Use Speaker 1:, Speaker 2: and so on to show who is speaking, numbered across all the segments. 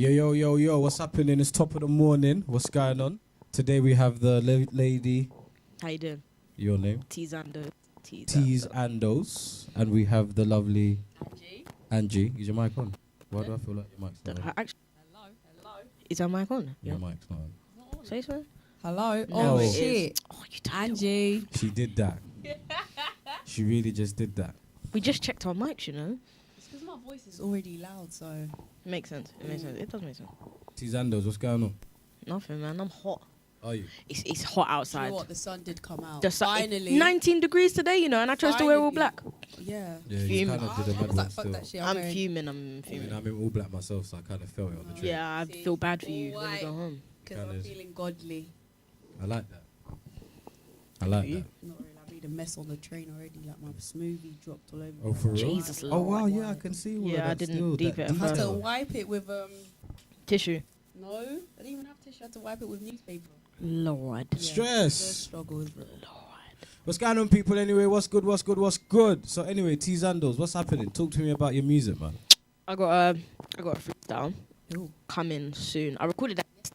Speaker 1: Yo, what's happening? It's top of the morning. What's going on? Today we have the lady.
Speaker 2: How you doing?
Speaker 1: Your name?
Speaker 2: Teezandos.
Speaker 1: Teezandos. And we have the lovely Angie. Is your mic on? Why do I feel like your mic's not on?
Speaker 2: Hello. Is our mic on?
Speaker 1: Your mic's not on.
Speaker 2: Say so.
Speaker 3: Hello.
Speaker 1: No,
Speaker 3: Oh shit.
Speaker 2: Oh, you done it.
Speaker 3: Angie.
Speaker 1: She did that. She really just did that.
Speaker 2: We just checked our mics, you know.
Speaker 3: It's because my voice is already loud, so.
Speaker 2: It makes sense. It makes sense. It does make sense.
Speaker 1: Teezandos, what's going on?
Speaker 2: Nothing, man. I'm hot.
Speaker 1: Are you?
Speaker 2: It's hot
Speaker 3: You
Speaker 2: outside.
Speaker 3: know what? The sun did come out.
Speaker 2: Finally. 19 degrees today, you know, and I chose to wear all black.
Speaker 3: Yeah.
Speaker 1: Yeah, you
Speaker 2: Fuming.
Speaker 1: kind of did a
Speaker 3: I
Speaker 1: mad
Speaker 3: was
Speaker 1: one
Speaker 3: like, fuck
Speaker 1: still.
Speaker 3: that shit.
Speaker 2: I'm
Speaker 3: wearing-
Speaker 2: fuming.
Speaker 1: I mean, I'm in all black myself, so I kind of felt it on the train.
Speaker 2: Yeah, I feel bad for you when you go home.
Speaker 3: Because I'm feeling godly.
Speaker 1: I like that. I like that.
Speaker 3: Not really. I made a mess on the train already. Like my smoothie dropped all over.
Speaker 1: Oh, for real?
Speaker 2: Jesus
Speaker 1: Oh, wow,
Speaker 2: Lord.
Speaker 1: yeah, I can see all
Speaker 2: Yeah,
Speaker 1: of
Speaker 2: I
Speaker 1: that
Speaker 2: didn't
Speaker 1: still,
Speaker 2: deep
Speaker 1: that
Speaker 2: it at
Speaker 3: I had to
Speaker 1: detail.
Speaker 3: wipe it with
Speaker 2: Tissue.
Speaker 3: No, I didn't even have tissue. I had to wipe it with newspaper.
Speaker 2: Lord.
Speaker 3: Yeah,
Speaker 1: Stress.
Speaker 3: the struggle is real.
Speaker 1: What's going on, people? Anyway, what's good? So anyway, Teezandos, what's happening? Talk to me about your music, man.
Speaker 2: I got a freestyle
Speaker 3: Ooh.
Speaker 2: coming soon. I recorded that,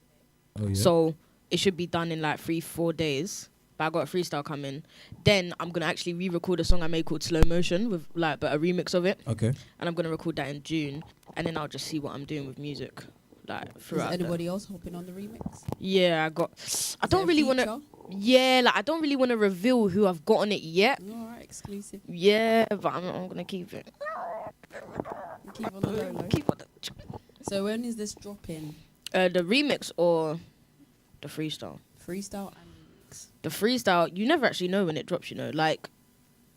Speaker 1: Oh, yeah?
Speaker 2: so it should be done in like 3-4 days. But I got a freestyle coming. Then I'm gonna actually re-record a song I made called Slow Motion with but a remix of it.
Speaker 1: Okay.
Speaker 2: And I'm gonna record that in June. And then I'll just see what I'm doing with music, like
Speaker 3: Is
Speaker 2: throughout.
Speaker 3: anybody else hopping on the remix?
Speaker 2: Yeah, I don't really want to. Yeah, like I don't really want to reveal who I've got on it yet.
Speaker 3: All right, exclusive.
Speaker 2: Yeah, but I'm gonna keep it.
Speaker 3: Keep on the low, low.
Speaker 2: Keep on the.
Speaker 3: So when is this dropping?
Speaker 2: The remix or the freestyle?
Speaker 3: Freestyle and remix.
Speaker 2: The freestyle, you never actually know when it drops, you know. Like,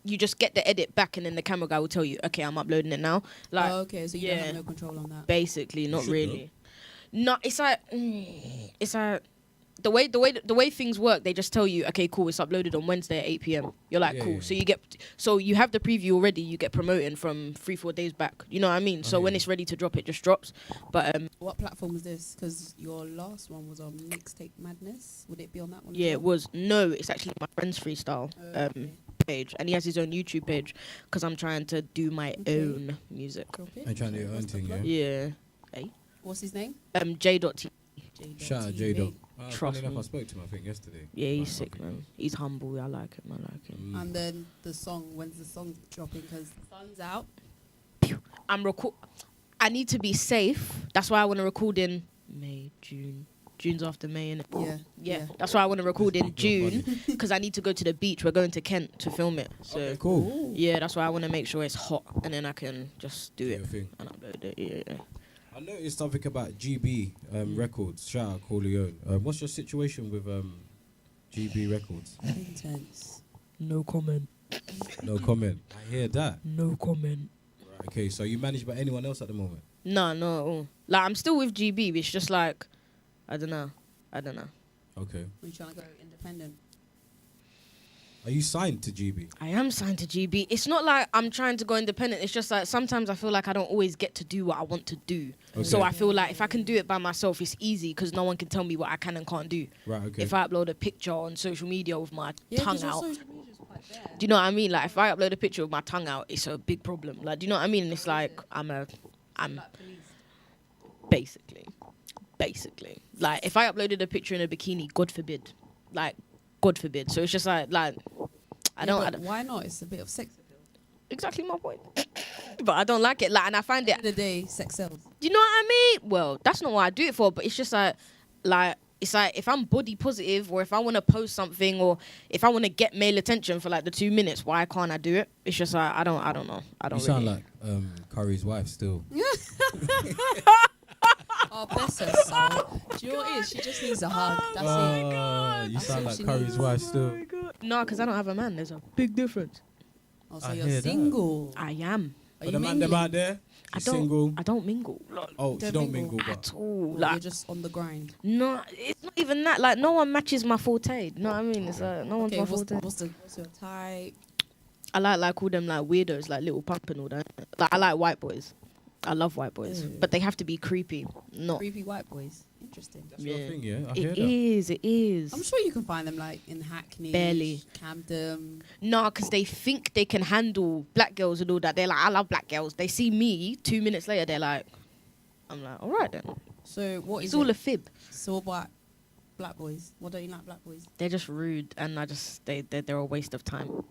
Speaker 2: you just get the edit back and then the camera guy will tell you, okay, I'm uploading it now. Like,
Speaker 3: Oh, okay, so you don't have no control on that.
Speaker 2: basically, not
Speaker 1: should
Speaker 2: really. No, it's like the way things work. They just tell you, okay, cool, it's uploaded on Wednesday at 8 p.m. You're like,
Speaker 1: Yeah,
Speaker 2: cool.
Speaker 1: yeah.
Speaker 2: So you have the preview already. You get promoting from 3-4 days back. You know what I mean? So when
Speaker 1: Okay.
Speaker 2: it's ready to drop, it just drops. But
Speaker 3: What platform is this? Because your last one was on Mixtape Madness. Would it be on that one? as
Speaker 2: yeah, it
Speaker 3: well?
Speaker 2: was it's actually my friend's freestyle.
Speaker 3: Okay.
Speaker 2: Page, and he has his own YouTube page because I'm trying to do my own music.
Speaker 3: Drop it.
Speaker 1: I'm trying to do your own
Speaker 3: What's the
Speaker 1: thing,
Speaker 3: plug?
Speaker 1: yeah?
Speaker 2: Yeah.
Speaker 3: What's his name?
Speaker 2: J.T.
Speaker 1: Shout out J-Dog.
Speaker 2: Trust
Speaker 1: Funny enough,
Speaker 2: me.
Speaker 1: I spoke to him, I think, yesterday.
Speaker 2: Yeah, he's
Speaker 1: Like,
Speaker 2: sick,
Speaker 1: fucking
Speaker 2: man. He's humble. I like him.
Speaker 1: Mm.
Speaker 3: And then the song. When's the song dropping? Because the sun's out.
Speaker 2: I need to be safe. That's why I want to record in May, June. June's after May, innit?
Speaker 3: Yeah.
Speaker 2: That's why I want to record in
Speaker 1: Big deal,
Speaker 2: June because I need to go to the beach. We're going to Kent to film it. So
Speaker 1: Okay, cool.
Speaker 3: Ooh.
Speaker 2: yeah, that's why I want to make sure it's hot and then I can just do
Speaker 1: Do
Speaker 2: it
Speaker 1: your thing.
Speaker 2: and upload it. Yeah.
Speaker 1: I noticed something about GB Records. Shout out Corleone. What's your situation with GB Records?
Speaker 3: Intense.
Speaker 2: No comment.
Speaker 1: No comment. I hear that.
Speaker 2: No comment.
Speaker 1: Right, okay, so you managed by anyone else at the moment?
Speaker 2: No, not at all. Like I'm still with GB, but it's just like I don't know.
Speaker 1: Okay.
Speaker 3: Are you trying to go independent?
Speaker 1: Are you signed to GB?
Speaker 2: I am signed to GB. It's not like I'm trying to go independent. It's just like sometimes I feel like I don't always get to do what I want to do.
Speaker 1: Okay.
Speaker 2: So I feel like if I can do it by myself, it's easy because no one can tell me what I can and can't do.
Speaker 1: Right, okay.
Speaker 2: If I upload a picture on social media with my tongue
Speaker 3: 'cause your
Speaker 2: out,
Speaker 3: social media's quite there.
Speaker 2: do you know what I mean? Like if I upload a picture with my tongue out, it's a big problem. Like, do you know what I mean? And it's like I'm
Speaker 3: Like police.
Speaker 2: basically like if I uploaded a picture in a bikini, God forbid. So it's just like I don't
Speaker 3: Why not? It's a bit of sex appeal.
Speaker 2: exactly my point. But I don't like it. Like, and I find
Speaker 3: At
Speaker 2: it.
Speaker 3: the end of the day, sex sells.
Speaker 2: Do you know what I mean? Well, that's not what I do it for. But it's just like it's like if I'm body positive or if I want to post something or if I want to get male attention for like the 2 minutes, why can't I do it? It's just like I don't know. I don't.
Speaker 1: You sound
Speaker 2: really.
Speaker 1: like Curry's wife still.
Speaker 3: Oh, bless her soul. Do you know what it is? She just needs a hug. That's it.
Speaker 1: You
Speaker 3: That's
Speaker 1: sound
Speaker 3: all
Speaker 1: like
Speaker 3: she
Speaker 1: Curry's
Speaker 3: needs.
Speaker 1: wife still.
Speaker 2: No, because I don't have a man. There's a big difference.
Speaker 3: Oh, so
Speaker 1: I
Speaker 3: you're
Speaker 1: hear that.
Speaker 3: single.
Speaker 2: I am.
Speaker 3: Are
Speaker 1: For
Speaker 3: you
Speaker 1: the man them
Speaker 3: mingling?
Speaker 1: out there,
Speaker 2: I
Speaker 1: she's
Speaker 2: don't.
Speaker 1: single.
Speaker 2: I don't mingle.
Speaker 1: Oh, she don't mingle, but
Speaker 2: At all.
Speaker 3: Or
Speaker 2: Like
Speaker 3: you're just on the grind.
Speaker 2: no, it's not even that. Like no one matches my forte. You know what I mean? It's like no one's
Speaker 3: Okay,
Speaker 2: my forte.
Speaker 3: what's your type?
Speaker 2: I like all them like weirdos, like Little Pump and all that. Like I like white boys. I love white boys, but they have to be creepy. Not.
Speaker 3: Creepy white boys. Interesting.
Speaker 1: that's your
Speaker 2: Yeah.
Speaker 1: thing, yeah. I hear
Speaker 2: It
Speaker 1: that.
Speaker 2: is. It is.
Speaker 3: I'm sure you can find them like in Hackney,
Speaker 2: Barely.
Speaker 3: Camden.
Speaker 2: No, because they think they can handle black girls and all that. They're like, I love black girls. They see me 2 minutes later, they're like, I'm like, all right then.
Speaker 3: So what
Speaker 2: It's
Speaker 3: is
Speaker 2: all
Speaker 3: it?
Speaker 2: a fib.
Speaker 3: So about black boys. What don't you like black boys?
Speaker 2: They're just rude, and they're a waste of time.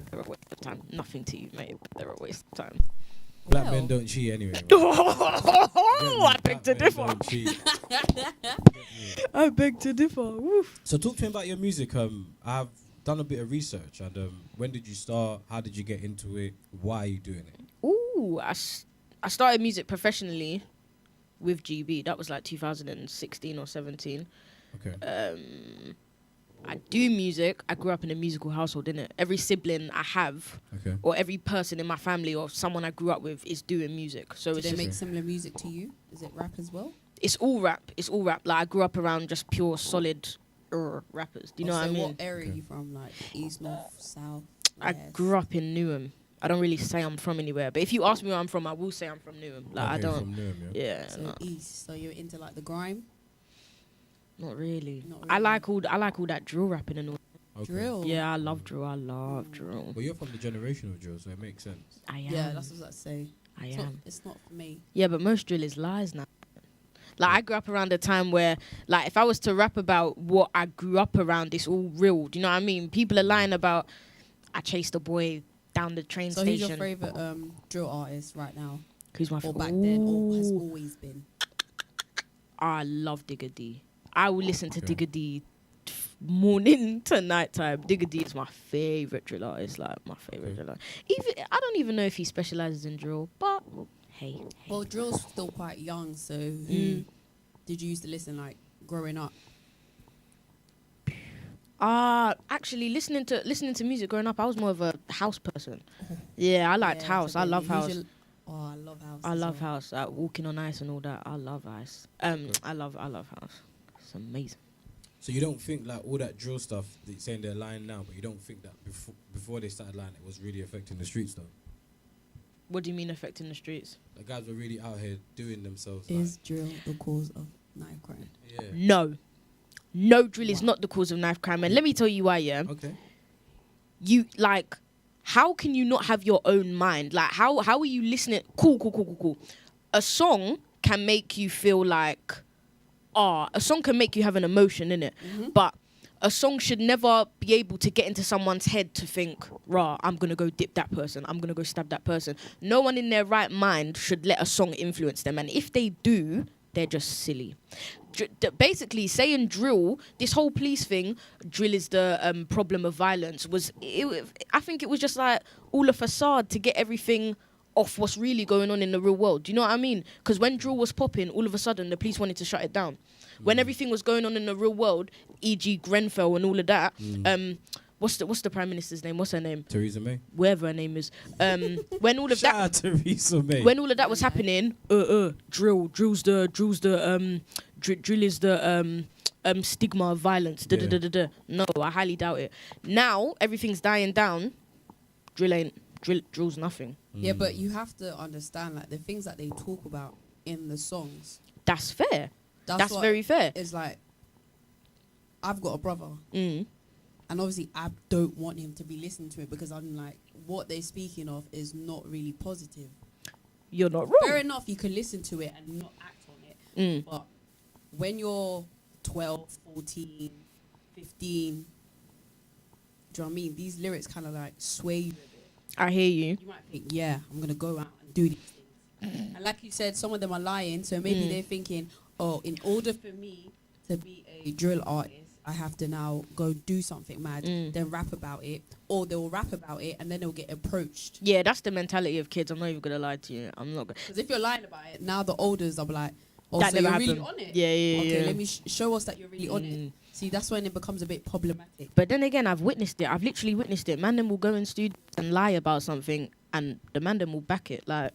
Speaker 2: They're a waste of time. Nothing to you, mate. They're a waste of time.
Speaker 1: Black
Speaker 3: Well.
Speaker 1: men don't cheat anyway.
Speaker 2: I beg to differ. I beg to differ. Woof.
Speaker 1: So talk to me about your music. I've done a bit of research, and when did you start? How did you get into it? Why are you doing it?
Speaker 2: Ooh, I started music professionally with GB. That was like 2016 or 17.
Speaker 1: Okay.
Speaker 2: I do music. I grew up in a musical household, innit? Every sibling I have,
Speaker 1: Okay.
Speaker 2: or every person in my family, or someone I grew up with, is doing music. So
Speaker 3: Do
Speaker 2: it's
Speaker 3: they
Speaker 2: just,
Speaker 3: make similar music to you? Is it rap as well?
Speaker 2: it's all rap. It's all rap. Like I grew up around just pure solid rappers. Do you know what I mean?
Speaker 3: What area
Speaker 1: Okay.
Speaker 3: are you from? Like east, north, south?
Speaker 2: I
Speaker 3: west?
Speaker 2: grew up in Newham. I don't really say I'm from anywhere, but if you ask me where I'm from, I will say I'm from Newham. Like I
Speaker 1: Okay,
Speaker 2: don't.
Speaker 1: from Newham, yeah.
Speaker 2: Yeah,
Speaker 3: So
Speaker 2: no,
Speaker 3: east. So you're into like the grime?
Speaker 2: not really.
Speaker 3: Not
Speaker 2: I
Speaker 3: really.
Speaker 2: like all that drill rapping and all.
Speaker 1: Okay.
Speaker 3: Drill.
Speaker 2: Yeah, I love drill. I love drill.
Speaker 1: Well, you're from the generation of drill, so it makes sense.
Speaker 2: I am.
Speaker 3: Yeah, that's what I say.
Speaker 2: I
Speaker 3: It's not,
Speaker 2: am.
Speaker 3: it's not for me.
Speaker 2: Yeah, but most drill is lies now. Like I grew up around a time where, like, if I was to rap about what I grew up around, it's all real. Do you know what I mean? People are lying about. I chased a boy down the train
Speaker 3: So
Speaker 2: station.
Speaker 3: who's your favourite drill artist right now?
Speaker 2: Who's my
Speaker 3: Or
Speaker 2: favorite?
Speaker 3: back then, or has always been?
Speaker 2: I love Digger D. I will listen to
Speaker 1: Okay.
Speaker 2: Digger D morning to night time. Digger D is my favorite drill artist. Like my favorite
Speaker 1: Okay.
Speaker 2: drill artist. Even I don't even know if he specializes in drill, but hey.
Speaker 3: Well, drill's still quite young, so who
Speaker 2: Mm.
Speaker 3: did you used to listen like growing up?
Speaker 2: Actually, listening to music growing up, I was more of a house person. Yeah, I liked
Speaker 3: Yeah,
Speaker 2: house.
Speaker 3: so
Speaker 2: I
Speaker 3: then
Speaker 2: love house.
Speaker 3: Oh, I love house.
Speaker 2: I
Speaker 3: as
Speaker 2: love
Speaker 3: well.
Speaker 2: house. Walking on ice and all that. I love ice. I love house. It's amazing.
Speaker 1: So you don't think like all that drill stuff that you're saying they're lying now, but you don't think that before they started lying, it was really affecting the streets though?
Speaker 2: What do you mean affecting the streets?
Speaker 1: The guys were really out here doing themselves.
Speaker 3: Is drill the cause of knife crime?
Speaker 1: Like, yeah.
Speaker 2: No drill is
Speaker 3: Wow.
Speaker 2: not the cause of knife crime. And let me tell you why, yeah?
Speaker 1: Okay.
Speaker 2: You, like, how can you not have your own mind? Like, how are you listening? Cool. A song can make you feel like, a song can make you have an emotion in it.
Speaker 3: Mm-hmm.
Speaker 2: But a song should never be able to get into someone's head to think, rah, I'm going to go dip that person. I'm going to go stab that person. No one in their right mind should let a song influence them. And if they do, they're just silly. Basically, saying drill, this whole police thing, drill is the problem of violence, I think it was just like all a facade to get everything off what's really going on in the real world. Do you know what I mean? Because when drill was popping, all of a sudden the police wanted to shut it down. When everything was going on in the real world, e.g. Grenfell and all of that, what's the Prime Minister's name? What's her name?
Speaker 1: Theresa May.
Speaker 2: Wherever her name is. When all of
Speaker 1: Shout
Speaker 2: that
Speaker 1: out Theresa May.
Speaker 2: when all of that was happening, drill is the stigma of violence.
Speaker 1: Yeah.
Speaker 2: No, I highly doubt it. Now everything's dying down. Drill's nothing.
Speaker 3: Yeah, but you have to understand like the things that they talk about in the songs.
Speaker 2: That's fair. That's
Speaker 3: what
Speaker 2: very fair.
Speaker 3: It's like I've got a brother,
Speaker 2: Mm.
Speaker 3: and obviously I don't want him to be listening to it because I'm like, what they're speaking of is not really positive.
Speaker 2: You're not
Speaker 3: Fair
Speaker 2: wrong.
Speaker 3: enough, you can listen to it and not act on it,
Speaker 2: Mm.
Speaker 3: but when you're 12, 14, 15, do you know what I mean? These lyrics kind of like sway you a bit.
Speaker 2: I hear you.
Speaker 3: You might think, yeah, I'm going to go out and do these things. And like you said, some of them are lying. So maybe they're thinking, oh, in order for me to be a drill artist, I have to now go do something mad, then rap about it. Or they'll rap about it and then they'll get approached.
Speaker 2: Yeah, that's the mentality of kids. I'm not even gonna lie to you. I'm not gonna.
Speaker 3: Because if you're lying about it, now the olders are like, oh,
Speaker 2: That
Speaker 3: so you're
Speaker 2: never
Speaker 3: really
Speaker 2: happened.
Speaker 3: on it?
Speaker 2: Yeah.
Speaker 3: Okay, let me show us that you're really on
Speaker 2: Mm.
Speaker 3: it. See, that's when it becomes a bit problematic.
Speaker 2: But then again, I've witnessed it. I've literally witnessed it. Man, them will go in studio and lie about something, and the man them will back it. Like,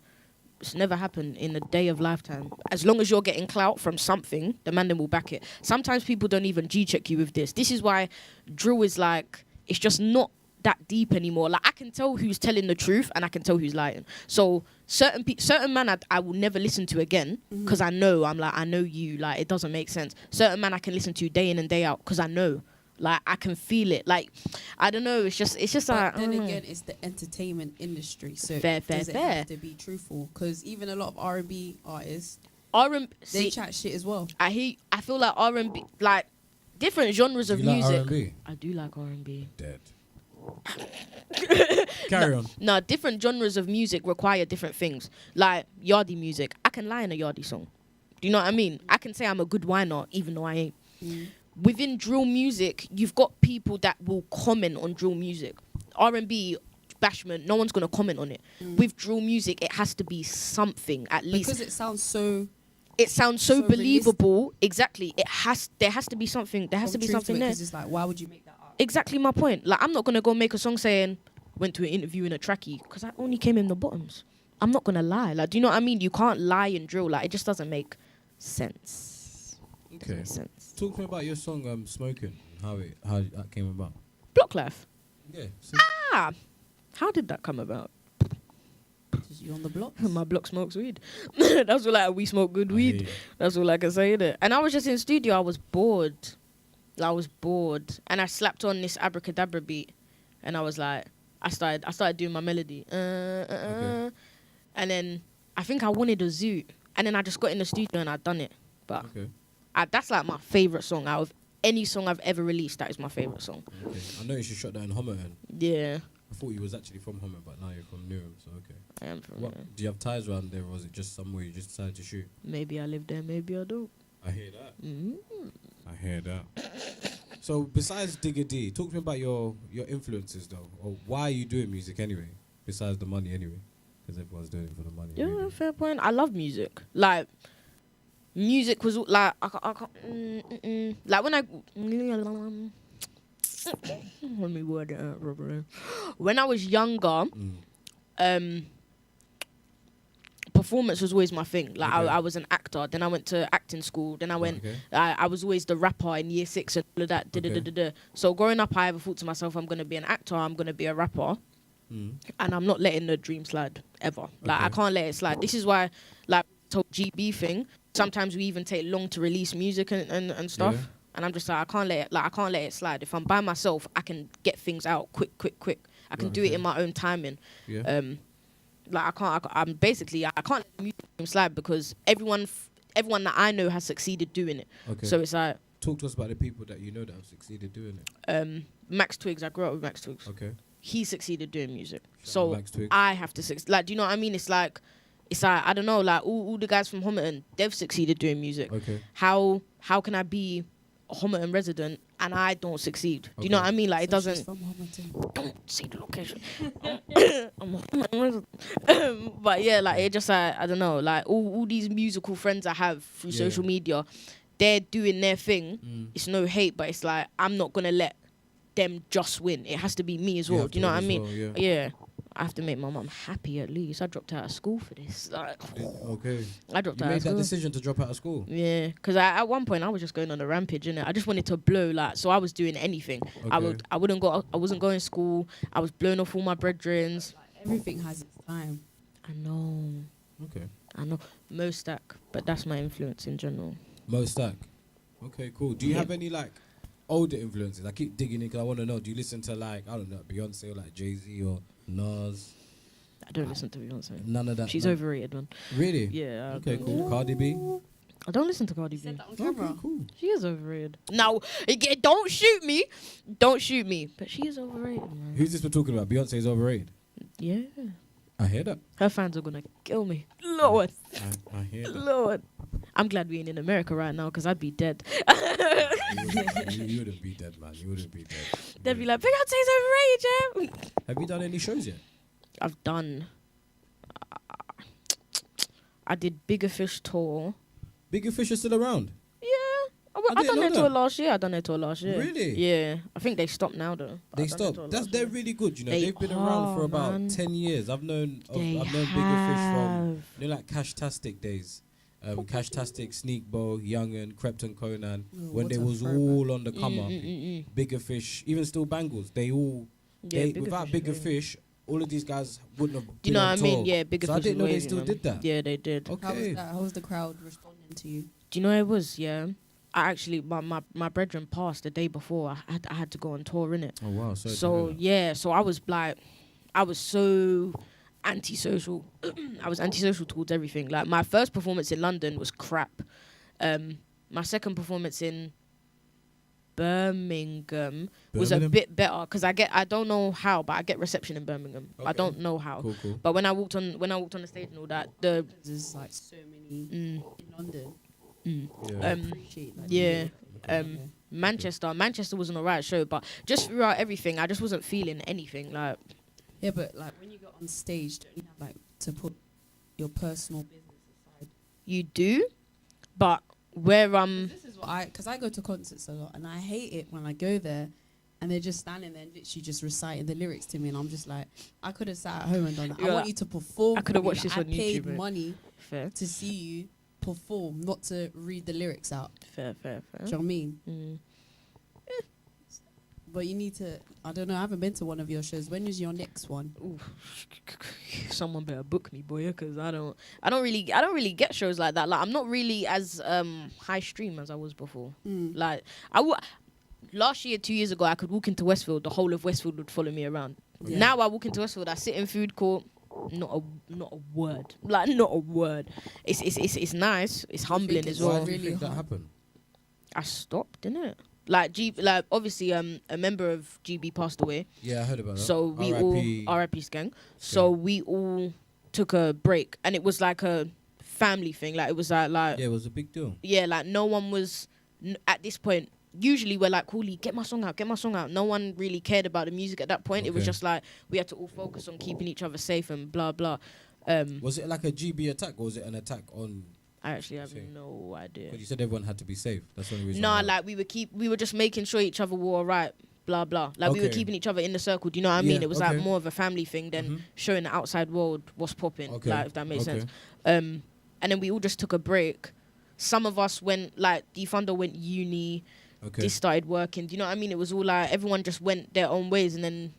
Speaker 2: it's never happened in a day of lifetime. As long as you're getting clout from something, the man them will back it. Sometimes people don't even G-check you with this. This is why drill is like, it's just not that deep anymore. Like, I can tell who's telling the truth, and I can tell who's lying. So certain man I will never listen to again because I know I know you. Like, it doesn't make sense. Certain man I can listen to day in and day out because I know. Like, I can feel it. Like, I don't know. It's just
Speaker 3: But
Speaker 2: like.
Speaker 3: then again, it's the entertainment industry, so
Speaker 2: Fair.
Speaker 3: does it have to be truthful? Because even a lot of R&B artists,
Speaker 2: R&B.
Speaker 3: They chat shit as well.
Speaker 2: I feel like R&B, like different genres of
Speaker 1: You like
Speaker 2: music.
Speaker 1: R&B?
Speaker 2: I do like R&B.
Speaker 1: Dead. Carry on.
Speaker 2: No, different genres of music require different things. Like yardie music, I can lie in a yardie song. Do you know what I mean? I can say I'm a good whiner even though I ain't. Within drill music, you've got people that will comment on drill music. R&B, bashment, no one's gonna comment on it. With drill music, it has to be something at least.
Speaker 3: Because it sounds so...
Speaker 2: It sounds so believable.
Speaker 3: Realistic.
Speaker 2: Exactly. There has to be something. There has to be something there.
Speaker 3: Because it's like, why would you make that up?
Speaker 2: Exactly my point. Like, I'm not gonna go make a song saying went to an interview in a trackie because I only came in the bottoms. I'm not gonna lie. Like, do you know what I mean? You can't lie in drill. Like, it just doesn't make sense.
Speaker 1: Okay.
Speaker 2: Makes sense.
Speaker 1: Talk to me about your song Smoking. How that came about.
Speaker 2: Block life.
Speaker 1: Yeah.
Speaker 2: How did that come about?
Speaker 3: Is you on the block?
Speaker 2: My block smokes weed. That's all. Like, we smoke good weed. That's all I can say. Innit? And I was just in studio. I was bored. And I slapped on this abracadabra beat, and I was like, I started doing my melody.
Speaker 1: Okay.
Speaker 2: And then I think I wanted a zoot, and then I just got in the studio and I done it. But that's like my favorite song out of any song I've ever released. That is my favorite song.
Speaker 1: Okay. I noticed you shot that in Homerton.
Speaker 2: Yeah.
Speaker 1: I thought you was actually from Homer, but now you're from Newham, so okay.
Speaker 2: I am from
Speaker 1: What,
Speaker 2: there.
Speaker 1: do you have ties around there, or was it just somewhere you just decided to shoot?
Speaker 2: Maybe I live there, maybe I don't.
Speaker 1: I hear that. I hear that. So besides Digger D, talk to me about your influences though, or why are you doing music anyway? Besides the money anyway, because everyone's doing it for the money.
Speaker 2: Yeah,
Speaker 1: really.
Speaker 2: fair point. I love music. Like, music was like I can't like when I let me word it out properly. When I was younger, performance was always my thing. Like,
Speaker 1: Okay.
Speaker 2: I was an actor. Then I went to acting school. Then I went.
Speaker 1: Okay.
Speaker 2: I was always the rapper in year 6 and all of that.
Speaker 1: Okay.
Speaker 2: So growing up, I ever thought to myself, I'm gonna be an actor. I'm gonna be a rapper. And I'm not letting the dream slide ever. Like, I
Speaker 1: Okay.
Speaker 2: can't let it slide. This is why, like, the whole GB thing. Sometimes we even take long to release music and stuff.
Speaker 1: Yeah.
Speaker 2: And I'm just like, I can't let it slide. If I'm by myself, I can get things out quick. I can do it
Speaker 1: Okay.
Speaker 2: in my own timing.
Speaker 1: Yeah.
Speaker 2: Like, I can't let the music dream slide because everyone that I know has succeeded doing it.
Speaker 1: Okay.
Speaker 2: So it's like,
Speaker 1: Talk to us about the people that you know that have succeeded doing it.
Speaker 2: Max Twigs. I grew up with Max Twigs.
Speaker 1: Okay.
Speaker 2: He succeeded doing music.
Speaker 1: Shout out
Speaker 2: So
Speaker 1: Max Twigs.
Speaker 2: I have to succeed. Like, do you know what I mean? It's like I don't know. Like, all the guys from Homerton, they've succeeded doing music.
Speaker 1: Okay.
Speaker 2: How can I be a Homerton resident and I don't succeed? Do you know
Speaker 1: Okay.
Speaker 2: what I mean? Like, it
Speaker 3: So she's
Speaker 2: doesn't.
Speaker 3: from Homerton.
Speaker 2: Don't see the location. I'm a Homerton resident. But yeah, like, it just I don't know. Like, all these musical friends I have through
Speaker 1: Yeah.
Speaker 2: social media, they're doing their thing. It's no hate, but it's like I'm not gonna let them just win. It has to be me as
Speaker 1: You
Speaker 2: well.
Speaker 1: have
Speaker 2: Do you
Speaker 1: to
Speaker 2: know what I
Speaker 1: as
Speaker 2: mean?
Speaker 1: well, yeah.
Speaker 2: Yeah. I have to make my mum happy at least. I dropped out of school for this. Like,
Speaker 1: Okay.
Speaker 2: I dropped
Speaker 1: You
Speaker 2: out
Speaker 1: made
Speaker 2: of
Speaker 1: that
Speaker 2: school.
Speaker 1: decision to drop out of school.
Speaker 2: Yeah, because at one point I was just going on a rampage, innit? I just wanted to blow, like, so I was doing anything. I
Speaker 1: Okay.
Speaker 2: wasn't going to school. I was blowing off all my brethrens.
Speaker 3: Everything has its time.
Speaker 2: I know.
Speaker 1: Okay.
Speaker 2: Mo Stack, but that's my influence in general.
Speaker 1: Mo Stack. Okay, cool. Do you
Speaker 2: Yeah.
Speaker 1: have any like older influences? I keep digging in because I want to know. Do you listen to like, I don't know, Beyonce or like Jay-Z or Nas?
Speaker 2: I don't listen to Beyonce.
Speaker 1: None of that.
Speaker 2: She's
Speaker 1: none.
Speaker 2: overrated, man.
Speaker 1: Really?
Speaker 2: Yeah. I
Speaker 1: Okay,
Speaker 2: don't-
Speaker 1: cool. Cardi B.
Speaker 2: I don't listen to Cardi B.
Speaker 3: Said that on
Speaker 1: Okay,
Speaker 3: camera.
Speaker 1: cool.
Speaker 2: She is overrated. Now, don't shoot me. Don't shoot me. But she is overrated, man.
Speaker 1: Who's this we're talking about? Beyonce is overrated.
Speaker 2: Yeah.
Speaker 1: I hear that.
Speaker 2: Her fans are going to kill me. Lord.
Speaker 1: I hear that.
Speaker 2: Lord. I'm glad we ain't in America right now because I'd be dead.
Speaker 1: You wouldn't be dead, man. You wouldn't be dead.
Speaker 2: They'd be like, Beyonce's overrated, yeah.
Speaker 1: Have you done any shows yet?
Speaker 2: I've done. I did Bigger Fish tour.
Speaker 1: Bigger Fish is still around.
Speaker 2: Yeah. I
Speaker 1: didn't
Speaker 2: done
Speaker 1: know
Speaker 2: their tour
Speaker 1: that.
Speaker 2: last year. I done their tour last year.
Speaker 1: Really?
Speaker 2: Yeah. I think they stopped now though.
Speaker 1: They
Speaker 2: I done their tour
Speaker 1: stopped.
Speaker 2: last
Speaker 1: They're
Speaker 2: year.
Speaker 1: really good. You know,
Speaker 2: They
Speaker 1: they've been around for
Speaker 2: are,
Speaker 1: about
Speaker 2: man.
Speaker 1: 10 years. I've known
Speaker 2: They
Speaker 1: Bigger Fish from
Speaker 2: have.
Speaker 1: like Cash-tastic days. Cash-tastic, Sneak Bow, Young and Crepton Conan. When
Speaker 3: what
Speaker 1: they
Speaker 3: a
Speaker 1: was
Speaker 3: throwback.
Speaker 1: all on the come up.
Speaker 2: Mm.
Speaker 1: Bigger Fish, even still Bangles. They all
Speaker 2: Yeah,
Speaker 1: without
Speaker 2: Fish
Speaker 1: Bigger
Speaker 2: is-
Speaker 1: Fish, all of these guys wouldn't have.
Speaker 2: Do you
Speaker 1: been
Speaker 2: know
Speaker 1: on
Speaker 2: what I mean?
Speaker 1: tour.
Speaker 2: Yeah, Bigger
Speaker 1: So I
Speaker 2: Fish
Speaker 1: didn't know
Speaker 2: is
Speaker 1: they
Speaker 2: wavy,
Speaker 1: still
Speaker 2: man.
Speaker 1: did that.
Speaker 2: Yeah, they did.
Speaker 3: How was
Speaker 1: Okay.
Speaker 3: that? How was the crowd responding to you?
Speaker 2: Do you know what it was? Yeah. I actually, my brethren passed the day before. I had to go on tour, innit?
Speaker 1: Oh wow!
Speaker 2: So yeah, so I was like, I was so antisocial. I was antisocial towards everything. Like my first performance in London was crap. My second performance in Birmingham was a bit better because I don't know how, but I get reception in Birmingham. Okay. I don't know how.
Speaker 1: Cool.
Speaker 2: But when I walked on the stage and all that,
Speaker 3: there's like so many in London.
Speaker 2: Manchester was an alright show, but just throughout everything, I just wasn't feeling anything. Like
Speaker 3: but like when you go on stage, don't you have like to put your personal business aside?
Speaker 2: You do, but where
Speaker 3: this is what because I go to concerts a lot and I hate it when I go there and they're just standing there and literally just reciting the lyrics to me and I'm just like, I could have sat at home and done that. I want you to perform.
Speaker 2: I could have watched this on YouTube.
Speaker 3: I paid money
Speaker 2: fair
Speaker 3: to see you perform, not to read the lyrics out.
Speaker 2: Fair.
Speaker 3: Do you know what I mean? But you need to. I don't know. I haven't been to one of your shows. When is your next one?
Speaker 2: Ooh. Someone better book me, boy, because I don't really get shows like that. Like I'm not really as high stream as I was before. Like last year, 2 years ago, I could walk into Westfield. The whole of Westfield would follow me around. Yeah. Now I walk into Westfield. I sit in food court. Not a word. Like not a word. It's nice. It's humbling as well.
Speaker 1: Why do you think that happened?
Speaker 2: I stopped, didn't it? Like obviously a member of GB passed away.
Speaker 1: Yeah, I heard about that.
Speaker 2: So we all RIP Skeng. So we all took a break, and it was like a family thing. Like it was like
Speaker 1: yeah, it was a big deal.
Speaker 2: Yeah, like no one was at this point. Usually we're like, Cooley, get my song out. No one really cared about the music at that point. Okay. It was just like we had to all focus on keeping each other safe and blah blah.
Speaker 1: Was it like a GB attack or was it an attack on?
Speaker 2: I actually have no idea.
Speaker 1: But you said everyone had to be safe. That's the only reason.
Speaker 2: No, like we were just making sure each other were alright. Blah blah. Like we were keeping each other in the circle. Do you know what I mean? It was like more of a family thing than showing the outside world what's popping. Okay. Like if that makes sense. And then we all just took a break. Some of us went like Teezandos went uni. Okay. They started working. Do you know what I mean? It was all like everyone just went their own ways, and then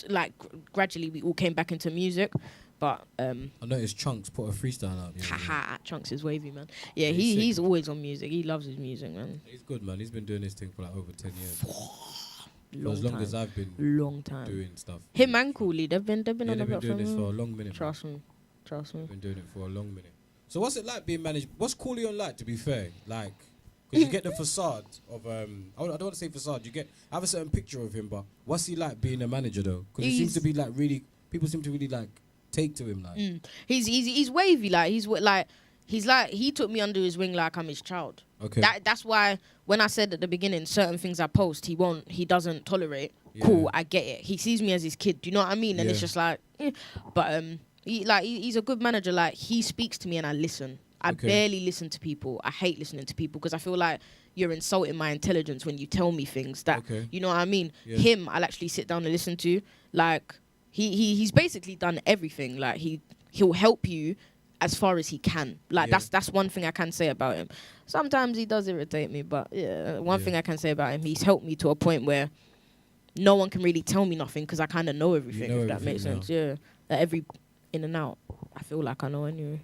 Speaker 2: like gradually we all came back into music. But I
Speaker 1: noticed Chunks put a freestyle out.
Speaker 2: Haha, Chunks is wavy, man. Yeah, he's always on music. He loves his music, man.
Speaker 1: He's good, man. He's been doing this thing for like over 10 years. For as long as I've been doing stuff.
Speaker 2: Him and Cooley, they've been on the
Speaker 1: they've been doing this for a long minute.
Speaker 2: Trust me.
Speaker 1: They've been doing it for a long minute. So what's it like being managed? What's Cooley on like, to be fair? Like, because you get the facade of I don't want to say facade. I have a certain picture of him, but what's he like being a manager though? Because he seems to be like really. People seem to really like take to him like.
Speaker 2: He's wavy like he took me under his wing like I'm his child. Okay. That's why when I said at the beginning certain things I post he doesn't tolerate. Yeah. Cool, I get it. He sees me as his kid. Do you know what I mean? And it's just like, but he's a good manager. Like he speaks to me and I listen. I barely listen to people. I hate listening to people because I feel like you're insulting my intelligence when you tell me things that you know what I mean. Yeah. Him, I'll actually sit down and listen to. Like he's basically done everything. Like he'll help you as far as he can. Like that's one thing I can say about him. Sometimes he does irritate me, but one thing I can say about him, he's helped me to a point where no one can really tell me nothing because I kind of know everything. If that makes sense, yeah. Like every in and out, I feel like I know anyway.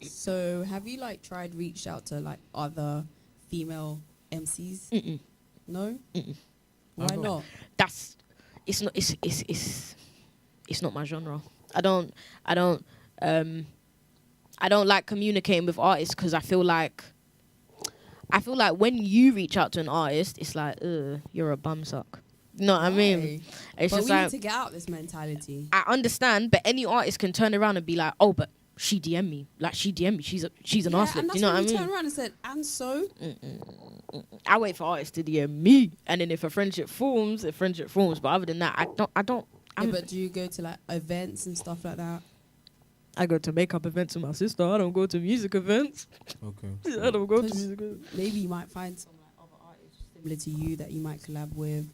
Speaker 3: So have you like reached out to like other female MCs?
Speaker 2: Mm-mm.
Speaker 3: No. Mm-mm. Why not?
Speaker 2: It's not my genre. I don't like communicating with artists because I feel like when you reach out to an artist, it's like, you're a bumsuck. You know what I mean? It's
Speaker 3: but
Speaker 2: just
Speaker 3: we
Speaker 2: like,
Speaker 3: need to get out this mentality.
Speaker 2: I understand, but any artist can turn around and be like, oh, but she DM'd me. Like, she DM'd me. She's an artist.
Speaker 3: And
Speaker 2: you know what I mean?
Speaker 3: Turn around and said, and so?
Speaker 2: I wait for artists to DM me. And then if a friendship forms, But other than that, I don't.
Speaker 3: But do you go to like events and stuff like that?
Speaker 2: I go to makeup events with my sister. I don't go to music events.
Speaker 1: Okay.
Speaker 2: I don't go to music events.
Speaker 3: Maybe you might find some like other artists similar to you that you might collab with.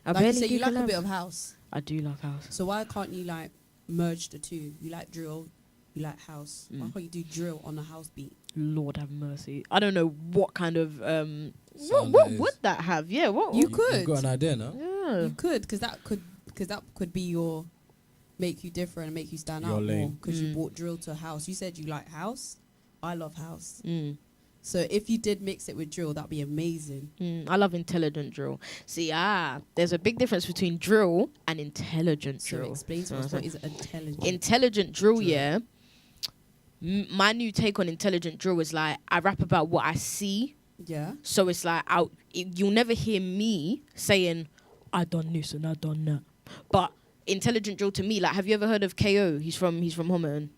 Speaker 2: I
Speaker 3: like you say, you like a bit of house.
Speaker 2: I do love house.
Speaker 3: So why can't you like merge the two? You like drill, you like house. Why can't you do drill on a house beat?
Speaker 2: Lord have mercy. I don't know what kind of what would that have? Yeah, what
Speaker 3: you could.
Speaker 1: You've got an idea now.
Speaker 3: Yeah, you could, because that could be your make you different and make you stand out more. Because you brought drill to house. You said you like house. I love house. So if you did mix it with drill, that'd be amazing.
Speaker 2: I love intelligent drill. See, there's a big difference between drill and intelligent
Speaker 3: So
Speaker 2: drill.
Speaker 3: explain to us what is intelligent.
Speaker 2: Intelligent drill, yeah. My new take on intelligent drill is like I rap about what I see.
Speaker 3: Yeah.
Speaker 2: So it's like you'll never hear me saying I done this and I done that. But intelligent drill to me, like, have you ever heard of KO? He's from Homerton.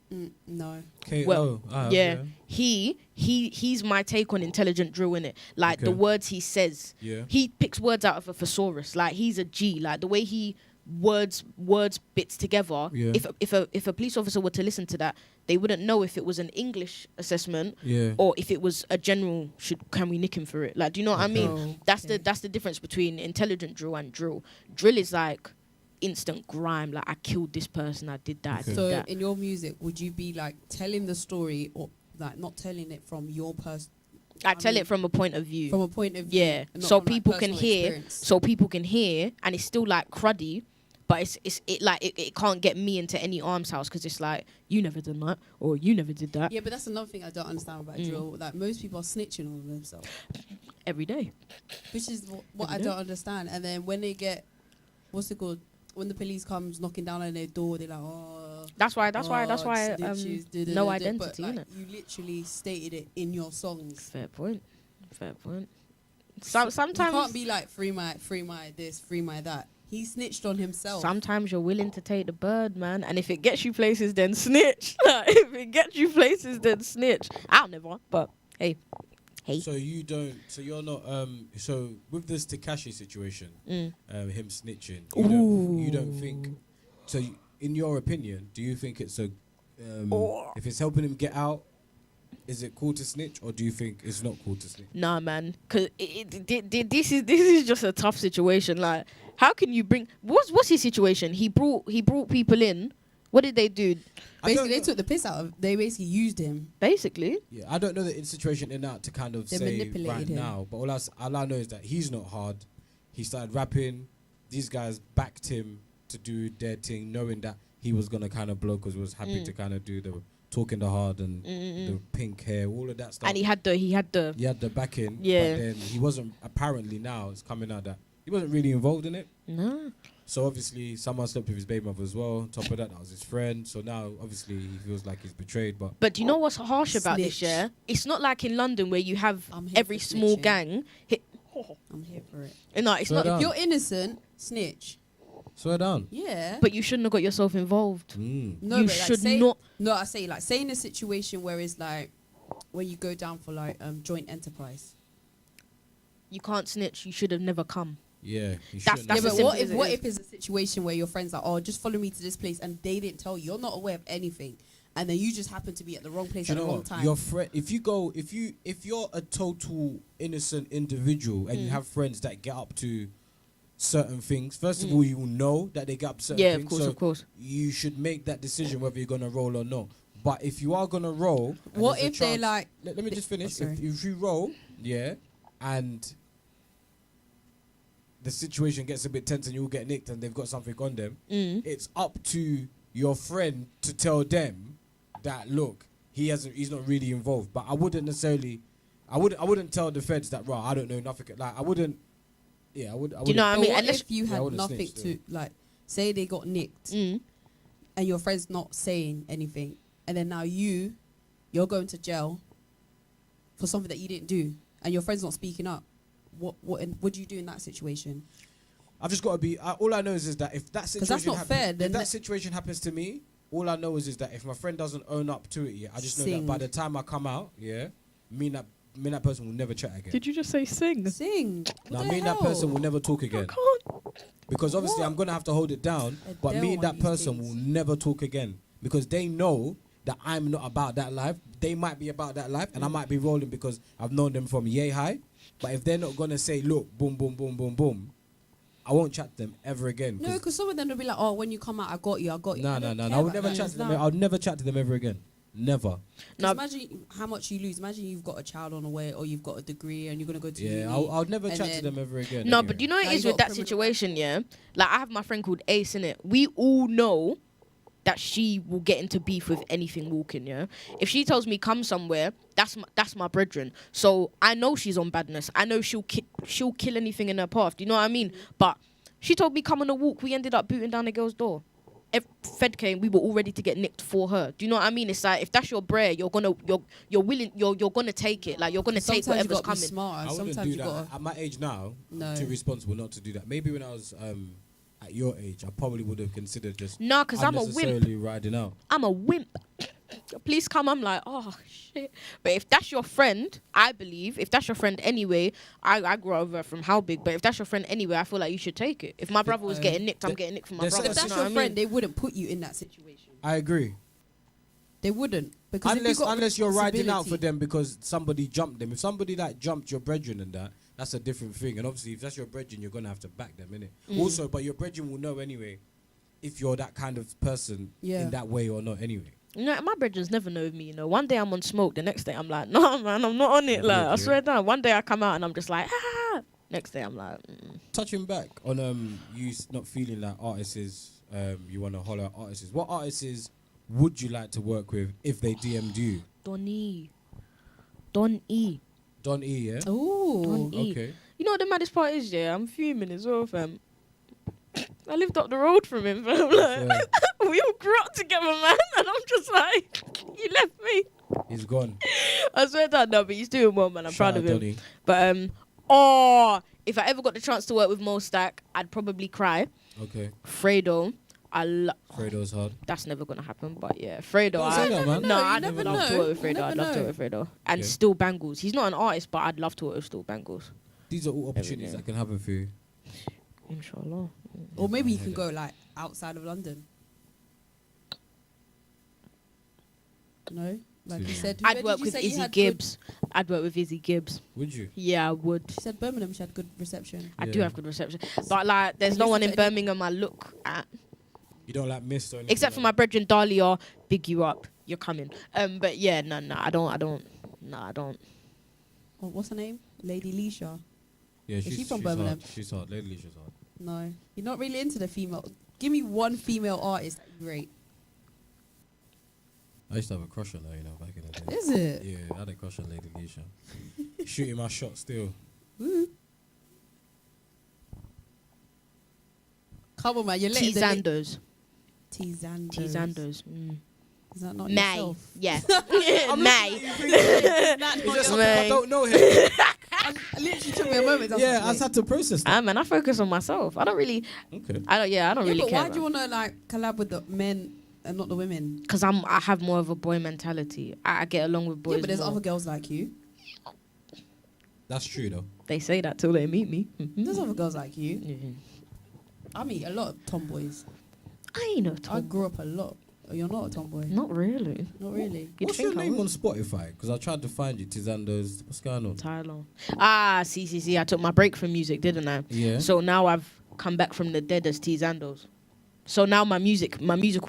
Speaker 3: No.
Speaker 1: KO.
Speaker 2: Well, yeah. He's my take on intelligent drill in it. Like the words he says.
Speaker 1: Yeah.
Speaker 2: He picks words out of a thesaurus. Like he's a G. Like the way he words bits together.
Speaker 1: Yeah.
Speaker 2: If a police officer were to listen to that, they wouldn't know if it was an English assessment
Speaker 1: Yeah.
Speaker 2: or if it was a general. Can we nick him for it? Like, do you know what I mean?
Speaker 3: Oh,
Speaker 2: That's
Speaker 3: okay.
Speaker 2: the difference between intelligent drill and drill. Drill is like instant grime. Like I killed this person. I did that. I did
Speaker 3: So
Speaker 2: that.
Speaker 3: in your music, would you be like telling the story or like not telling it from your
Speaker 2: I tell it from a point of view.
Speaker 3: from a point of view?
Speaker 2: Yeah,
Speaker 3: and not
Speaker 2: so
Speaker 3: from, like,
Speaker 2: people can
Speaker 3: personal
Speaker 2: hear.
Speaker 3: experience?
Speaker 2: So people can hear, and it's still like cruddy, but it can't get me into any arms house because it's like you never done that or you never did that
Speaker 3: Yeah, but that's another thing I don't understand about drill. Like most people are snitching on themselves,
Speaker 2: every day.
Speaker 3: which is what I
Speaker 2: Yeah.
Speaker 3: don't understand. And then when they get, what's it called? When the police comes knocking down on their door, they're like, oh.
Speaker 2: That's why.
Speaker 3: snitches,
Speaker 2: No
Speaker 3: But
Speaker 2: identity,
Speaker 3: like,
Speaker 2: innit?
Speaker 3: you literally stated it in your songs.
Speaker 2: Fair point.
Speaker 3: You
Speaker 2: Sometimes
Speaker 3: can't be like free my this, free my that. He snitched on himself.
Speaker 2: Sometimes you're willing to take the bird, man, and if it gets you places, then snitch. If it gets you places, then snitch. I'll never, but hey.
Speaker 1: So you don't. So you're not. So with this Tekashi situation, him snitching, you don't think. So in your opinion, do you think it's a? If it's helping him get out, is it cool to snitch, or do you think it's not cool to snitch?
Speaker 2: Nah, man, because this is just a tough situation. Like, how can you bring? What's his situation? He brought people in. What did they do?
Speaker 3: Basically, they took the piss out of. They basically used him.
Speaker 2: Basically,
Speaker 1: Yeah, I don't know the situation in that to kind of
Speaker 3: They
Speaker 1: say
Speaker 3: manipulated
Speaker 1: right
Speaker 3: him.
Speaker 1: now, but all I know is that he's not hard. He started rapping. These guys backed him to do their thing, knowing that he was gonna kind of blow because was happy to kind of do the talking the hard and the pink hair, all of that stuff.
Speaker 2: and he had the
Speaker 1: He had the backing,
Speaker 2: Yeah.
Speaker 1: but then he wasn't. Apparently now it's coming out that he wasn't really involved in it.
Speaker 2: no.
Speaker 1: So obviously someone slept with his baby mother as well. On top of that, that was his friend. So now obviously he feels like he's betrayed. But
Speaker 2: But do you know what's harsh about this?
Speaker 3: Snitch.
Speaker 2: Yeah, it's not like in London where you have
Speaker 3: I'm here
Speaker 2: every
Speaker 3: for
Speaker 2: small
Speaker 3: snitching.
Speaker 2: gang.
Speaker 3: I'm here for it.
Speaker 2: No, it's
Speaker 1: So
Speaker 2: not.
Speaker 1: that-
Speaker 3: If you're innocent, snitch.
Speaker 1: swear down.
Speaker 3: Yeah.
Speaker 2: But you shouldn't have got yourself involved.
Speaker 3: No,
Speaker 2: you
Speaker 3: but like
Speaker 2: should
Speaker 3: say,
Speaker 2: not.
Speaker 3: No, I say like say in a situation where it's like when you go down for like joint enterprise.
Speaker 2: You can't snitch. You should have never come.
Speaker 1: Yeah, he
Speaker 2: That's
Speaker 1: shouldn't
Speaker 3: Yeah,
Speaker 1: have.
Speaker 2: as
Speaker 3: but
Speaker 2: simple
Speaker 3: what
Speaker 2: as it
Speaker 3: if it's a situation where your friends are, oh, just follow me to this place, and they didn't tell you, you're not aware of anything, and then you just happen to be at the wrong place
Speaker 1: Do
Speaker 3: at
Speaker 1: you
Speaker 3: the
Speaker 1: know
Speaker 3: wrong
Speaker 1: what?
Speaker 3: time.
Speaker 1: Your friend, if you're a total innocent individual and you have friends that get up to certain things, first of all, you will know that they get up to certain
Speaker 2: Yeah,
Speaker 1: things.
Speaker 2: of course,
Speaker 1: so
Speaker 2: of course.
Speaker 1: you should make that decision whether you're gonna roll or not. But if you are gonna roll, and
Speaker 3: What
Speaker 1: there's a
Speaker 3: if they
Speaker 1: chance-
Speaker 3: like?
Speaker 1: Let me just finish.
Speaker 3: sorry.
Speaker 1: If you roll, yeah, and the situation gets a bit tense and you all get nicked and they've got something on them, it's up to your friend to tell them that look, he's not really involved. But I wouldn't necessarily, I wouldn't tell the feds that right, I don't know nothing. Like I wouldn't. Yeah, I would.
Speaker 2: Do you know what I
Speaker 3: But
Speaker 2: mean?
Speaker 3: what
Speaker 2: Unless
Speaker 3: if you
Speaker 1: Yeah, I
Speaker 3: had
Speaker 1: wouldn't
Speaker 3: nothing
Speaker 1: snitch,
Speaker 3: to like? Say they got nicked, and your friend's not saying anything, and then now you're going to jail for something that you didn't do, and your friend's not speaking up. What do you do in that situation?
Speaker 1: I've just got to be. All I know is that if that situation
Speaker 3: that's not fair,
Speaker 1: if
Speaker 3: then
Speaker 1: that situation happens to me, all I know is that if my friend doesn't own up to it yet, I just know that
Speaker 3: Sing.
Speaker 1: by the time I come out, yeah, me and that person will never chat again.
Speaker 2: Did you just say sing?
Speaker 3: Sing.
Speaker 1: Now
Speaker 3: What
Speaker 1: me
Speaker 3: the
Speaker 1: and that person
Speaker 3: hell?
Speaker 1: will never talk again. Because obviously
Speaker 3: What?
Speaker 1: I'm gonna have to hold it down. But
Speaker 3: Adele
Speaker 1: me and
Speaker 3: on
Speaker 1: that
Speaker 3: these
Speaker 1: person
Speaker 3: things.
Speaker 1: will never talk again because they know that I'm not about that life. They might be about that life, and I might be rolling because I've known them from yay high. But if they're not gonna say, look, boom, boom, boom, boom, boom, I won't chat to them ever again.
Speaker 3: No, because some of them will be like, "Oh, when you come out, I got you, I got you."
Speaker 1: No.
Speaker 3: I don't care
Speaker 1: I would
Speaker 3: about
Speaker 1: never
Speaker 3: that.
Speaker 1: chat to them. I'll never chat to them ever again. Never.
Speaker 3: 'Cause
Speaker 2: No.
Speaker 3: imagine how much you lose. Imagine you've got a child on the way, or you've got a degree, and you're gonna go to
Speaker 1: Yeah,
Speaker 3: uni.
Speaker 1: I'll never
Speaker 3: and
Speaker 1: chat to
Speaker 3: then-
Speaker 1: them ever again.
Speaker 2: No,
Speaker 1: anyway.
Speaker 2: but do you know what
Speaker 3: Now
Speaker 2: it is
Speaker 3: you
Speaker 2: with
Speaker 3: got
Speaker 2: that
Speaker 3: criminal
Speaker 2: situation, yeah? Like, I have my friend called Ace, in it. We all know that she will get into beef with anything walking, yeah? If she tells me come somewhere, that's my brethren. So I know she's on badness. I know she'll kill anything in her path. Do you know what I mean? But she told me come on a walk. We ended up booting down the girl's door. If Fed came, we were all ready to get nicked for her. Do you know what I mean? It's like if that's your bread, you're gonna take it. Like you're gonna take
Speaker 3: Sometimes
Speaker 2: whatever's
Speaker 3: you
Speaker 2: coming.
Speaker 3: be smart.
Speaker 1: I wouldn't
Speaker 3: Sometimes
Speaker 1: do
Speaker 3: you
Speaker 1: that.
Speaker 3: gotta.
Speaker 1: At my age now,
Speaker 3: No.
Speaker 1: too responsible not to do that. Maybe when I was at your age, I probably would have considered just
Speaker 2: No, because I'm a wimp.
Speaker 1: unnecessarily riding out.
Speaker 2: I'm a wimp. Please come. I'm like, oh shit. But if that's your friend, I believe if that's your friend anyway, I grew over from how big. But if that's your friend anyway, I feel like you should take it. If my brother was getting nicked, I'm getting nicked for my
Speaker 1: there's
Speaker 2: brother.
Speaker 3: If
Speaker 1: certain
Speaker 3: that's
Speaker 2: you know
Speaker 3: your
Speaker 2: what I
Speaker 3: friend,
Speaker 2: mean?
Speaker 3: they wouldn't put you in that situation.
Speaker 1: I agree.
Speaker 3: They wouldn't, because if you got
Speaker 1: Unless you're riding out
Speaker 3: responsibility-
Speaker 1: for them because somebody jumped them. If somebody like jumped your brethren and that's a different thing. And obviously, if that's your brethren, you're gonna have to back them, innit? Also, but your brethren will know anyway if you're that kind of person in that way or not. Anyway.
Speaker 2: You know, my brethren's never know me, you know. One day I'm on smoke, the next day I'm like, no, man, I'm not on it. Like, I swear down. One day I come out and I'm just like, ah. Next day I'm like,
Speaker 1: Touching back on you not feeling like artists is you want to holler at artists. What artists would you like to work with if they DM'd you?
Speaker 2: Don E.
Speaker 1: Don E, yeah?
Speaker 3: Ooh.
Speaker 2: Don E.
Speaker 1: Okay.
Speaker 2: You know what the maddest part is, yeah? I'm fuming as well, fam. I lived up the road from him, fam. Like, we all grew up together, man. And I'm just like, you left me.
Speaker 1: He's gone.
Speaker 2: I swear to God, no, but he's doing well, man. I'm
Speaker 1: Shout
Speaker 2: proud of
Speaker 1: out
Speaker 2: him.
Speaker 1: Donny.
Speaker 2: But, if I ever got the chance to work with Mo Stack, I'd probably cry.
Speaker 1: Okay.
Speaker 2: Fredo.
Speaker 1: Fredo's hard.
Speaker 2: That's never gonna happen, but yeah, Fredo.
Speaker 1: Don't say that, man.
Speaker 2: No,
Speaker 3: You
Speaker 2: I'd
Speaker 3: never
Speaker 2: love to
Speaker 3: know.
Speaker 2: work with
Speaker 3: You
Speaker 2: Fredo.
Speaker 3: never
Speaker 2: I'd love to
Speaker 3: know.
Speaker 2: work with Fredo. And
Speaker 1: Okay.
Speaker 2: Still Bangles. He's not an artist, but I'd love to work with Still Bangles.
Speaker 1: These are all opportunities
Speaker 2: day.
Speaker 1: that can happen for you.
Speaker 2: Inshallah.
Speaker 3: Or maybe you
Speaker 1: I
Speaker 3: can
Speaker 1: heard
Speaker 3: go like outside of London. No, like you said. where
Speaker 2: I'd
Speaker 3: did
Speaker 2: work
Speaker 3: you
Speaker 2: with
Speaker 3: say you
Speaker 2: Izzy
Speaker 3: had
Speaker 2: Gibbs. I'd work with Izzy Gibbs.
Speaker 1: Would you?
Speaker 2: Yeah, I would.
Speaker 3: She said Birmingham. She had good reception.
Speaker 2: I
Speaker 1: Yeah.
Speaker 2: do have good reception. But like, there's
Speaker 3: Can
Speaker 2: no
Speaker 3: you
Speaker 2: one in
Speaker 3: listen to any-
Speaker 2: Birmingham I look at.
Speaker 1: You don't like mist or anything?
Speaker 2: Except for my
Speaker 1: like
Speaker 2: brethren Dahlia, big you up. You're coming. But yeah, no, I don't.
Speaker 3: Oh, what's her name? Lady Leisha.
Speaker 1: that? Yeah,
Speaker 3: she
Speaker 1: she's
Speaker 3: from
Speaker 1: she's
Speaker 3: Birmingham?
Speaker 1: hard. She's hard. Lady Leisha's hard.
Speaker 3: No, you're not really into the female. Give me one female artist that you rate.
Speaker 1: I used to have a crush on her, you know, back in the day.
Speaker 3: Is it?
Speaker 1: Yeah, I had a crush on Lady Leisha. Shooting my shot still.
Speaker 3: Woo. Come on, man. You're letting
Speaker 2: Teezandos.
Speaker 3: Teezandos. Is that not
Speaker 2: May.
Speaker 3: yourself?
Speaker 2: Yeah. May.
Speaker 1: It's just something I
Speaker 2: May.
Speaker 1: don't know him.
Speaker 3: I literally took me a moment.
Speaker 1: Yeah, I just had to process that.
Speaker 2: Ah, man, I focus on myself. I don't really.
Speaker 1: Okay.
Speaker 2: I don't
Speaker 3: Yeah,
Speaker 2: really
Speaker 3: but
Speaker 2: care.
Speaker 3: why do you want to like collab with the men and not the women?
Speaker 2: Because I have more of a boy mentality. I get along with boys.
Speaker 3: Yeah, but there's
Speaker 2: more.
Speaker 3: other girls like you.
Speaker 1: That's true, though.
Speaker 2: They say that till they meet me.
Speaker 3: There's other girls like you.
Speaker 2: Yeah.
Speaker 3: I meet a lot of tomboys.
Speaker 2: I ain't no
Speaker 3: I
Speaker 2: tom.
Speaker 3: grew up a lot. Oh, you're not a tomboy.
Speaker 2: Not really.
Speaker 3: Not really.
Speaker 2: You'd
Speaker 1: What's your
Speaker 2: think I
Speaker 1: name
Speaker 2: would.
Speaker 1: on Spotify? Because I tried to find you, Teezandos. What's going on?
Speaker 2: Tyler. See. I took my break from music, didn't I?
Speaker 1: Yeah.
Speaker 2: So now I've come back from the dead as Teezandos. So now my musical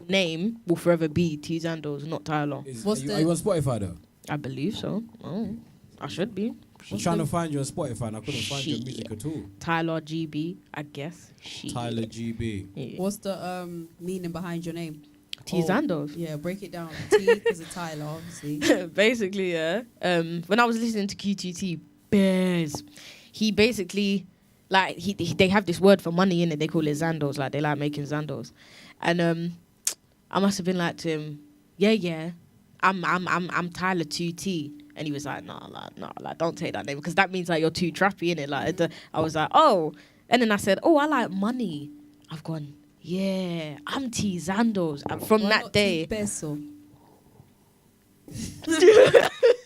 Speaker 2: name will forever be Teezandos, not Tyler.
Speaker 1: Are you on Spotify, though?
Speaker 2: I believe so. Oh, I should be.
Speaker 1: I'm trying to find you on Spotify and I couldn't find your
Speaker 2: Shit.
Speaker 1: music at all.
Speaker 2: Tyler GB, I guess. Shit.
Speaker 1: Tyler GB.
Speaker 2: Yeah.
Speaker 3: What's the meaning behind your name?
Speaker 2: Teezandos.
Speaker 3: Yeah, break it down. T is a Tyler, obviously.
Speaker 2: Basically, yeah. When I was listening to QTT, Bears, he basically, like, they have this word for money in it. They call it Zandos. Like, they like making Zandos. And I must have been like to him, yeah, I'm Tyler 2T. And he was like, no, don't take that name because that means like you're too trappy in it. Like, I was like, oh. And then I said, oh, I like money. I've gone, yeah, I'm Teezandos. And from
Speaker 3: Why
Speaker 2: that
Speaker 3: not
Speaker 2: day,
Speaker 3: T Peso?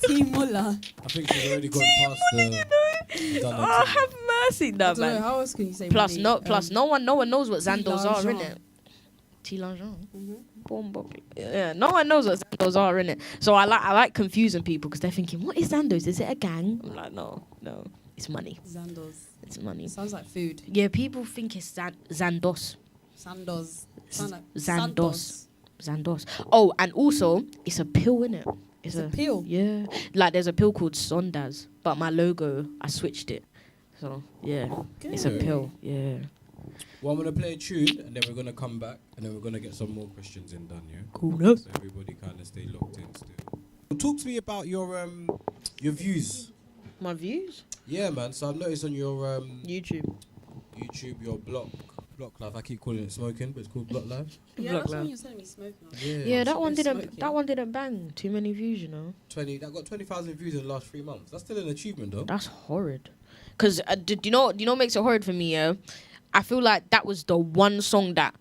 Speaker 3: T Muller.
Speaker 1: I think she's already gone past the... done
Speaker 2: oh,
Speaker 1: her thing.
Speaker 2: have mercy,
Speaker 3: I
Speaker 2: no
Speaker 3: don't know,
Speaker 2: man.
Speaker 3: how else can you say
Speaker 2: Plus,
Speaker 3: money?
Speaker 2: no one knows what Zandos are,
Speaker 3: L'argent.
Speaker 2: innit? L'argent.
Speaker 3: Mhm.
Speaker 2: Boom, boom. Yeah, no one knows what Zandos are, innit? So I like confusing people because they're thinking, what is Zandos? Is it a gang? I'm like, no, it's money.
Speaker 3: Zandos.
Speaker 2: It's money.
Speaker 3: Sounds like food.
Speaker 2: Yeah, people think it's Zandos.
Speaker 3: Sandos. Sound like
Speaker 2: Zandos. Zandos. Oh, and also, it's a pill, innit?
Speaker 3: It's a pill.
Speaker 2: Yeah. Like, there's a pill called Sondas, but my logo, I switched it. So, yeah. It's a
Speaker 3: Good.
Speaker 2: pill, yeah.
Speaker 1: Well, I'm gonna play a tune, and then we're gonna come back, and then we're gonna get some more questions in done. Yeah.
Speaker 2: Cool. No.
Speaker 1: So everybody kind of stay locked in still. Talk to me about your views.
Speaker 2: My views?
Speaker 1: Yeah, man. So I've noticed on your
Speaker 2: YouTube.
Speaker 1: your block life. I keep calling it smoking, but it's called block life.
Speaker 3: Yeah,
Speaker 2: Block
Speaker 3: that's when
Speaker 2: Live.
Speaker 3: you're telling me smoking.
Speaker 2: Yeah, that one didn't.
Speaker 3: smoking.
Speaker 2: That one didn't bang. Too many views, you know.
Speaker 1: That got 20,000 views in the last 3 months. That's still an achievement, though.
Speaker 2: That's horrid. Cause do you know what makes it horrid for me? Yeah, I feel like that was the one song that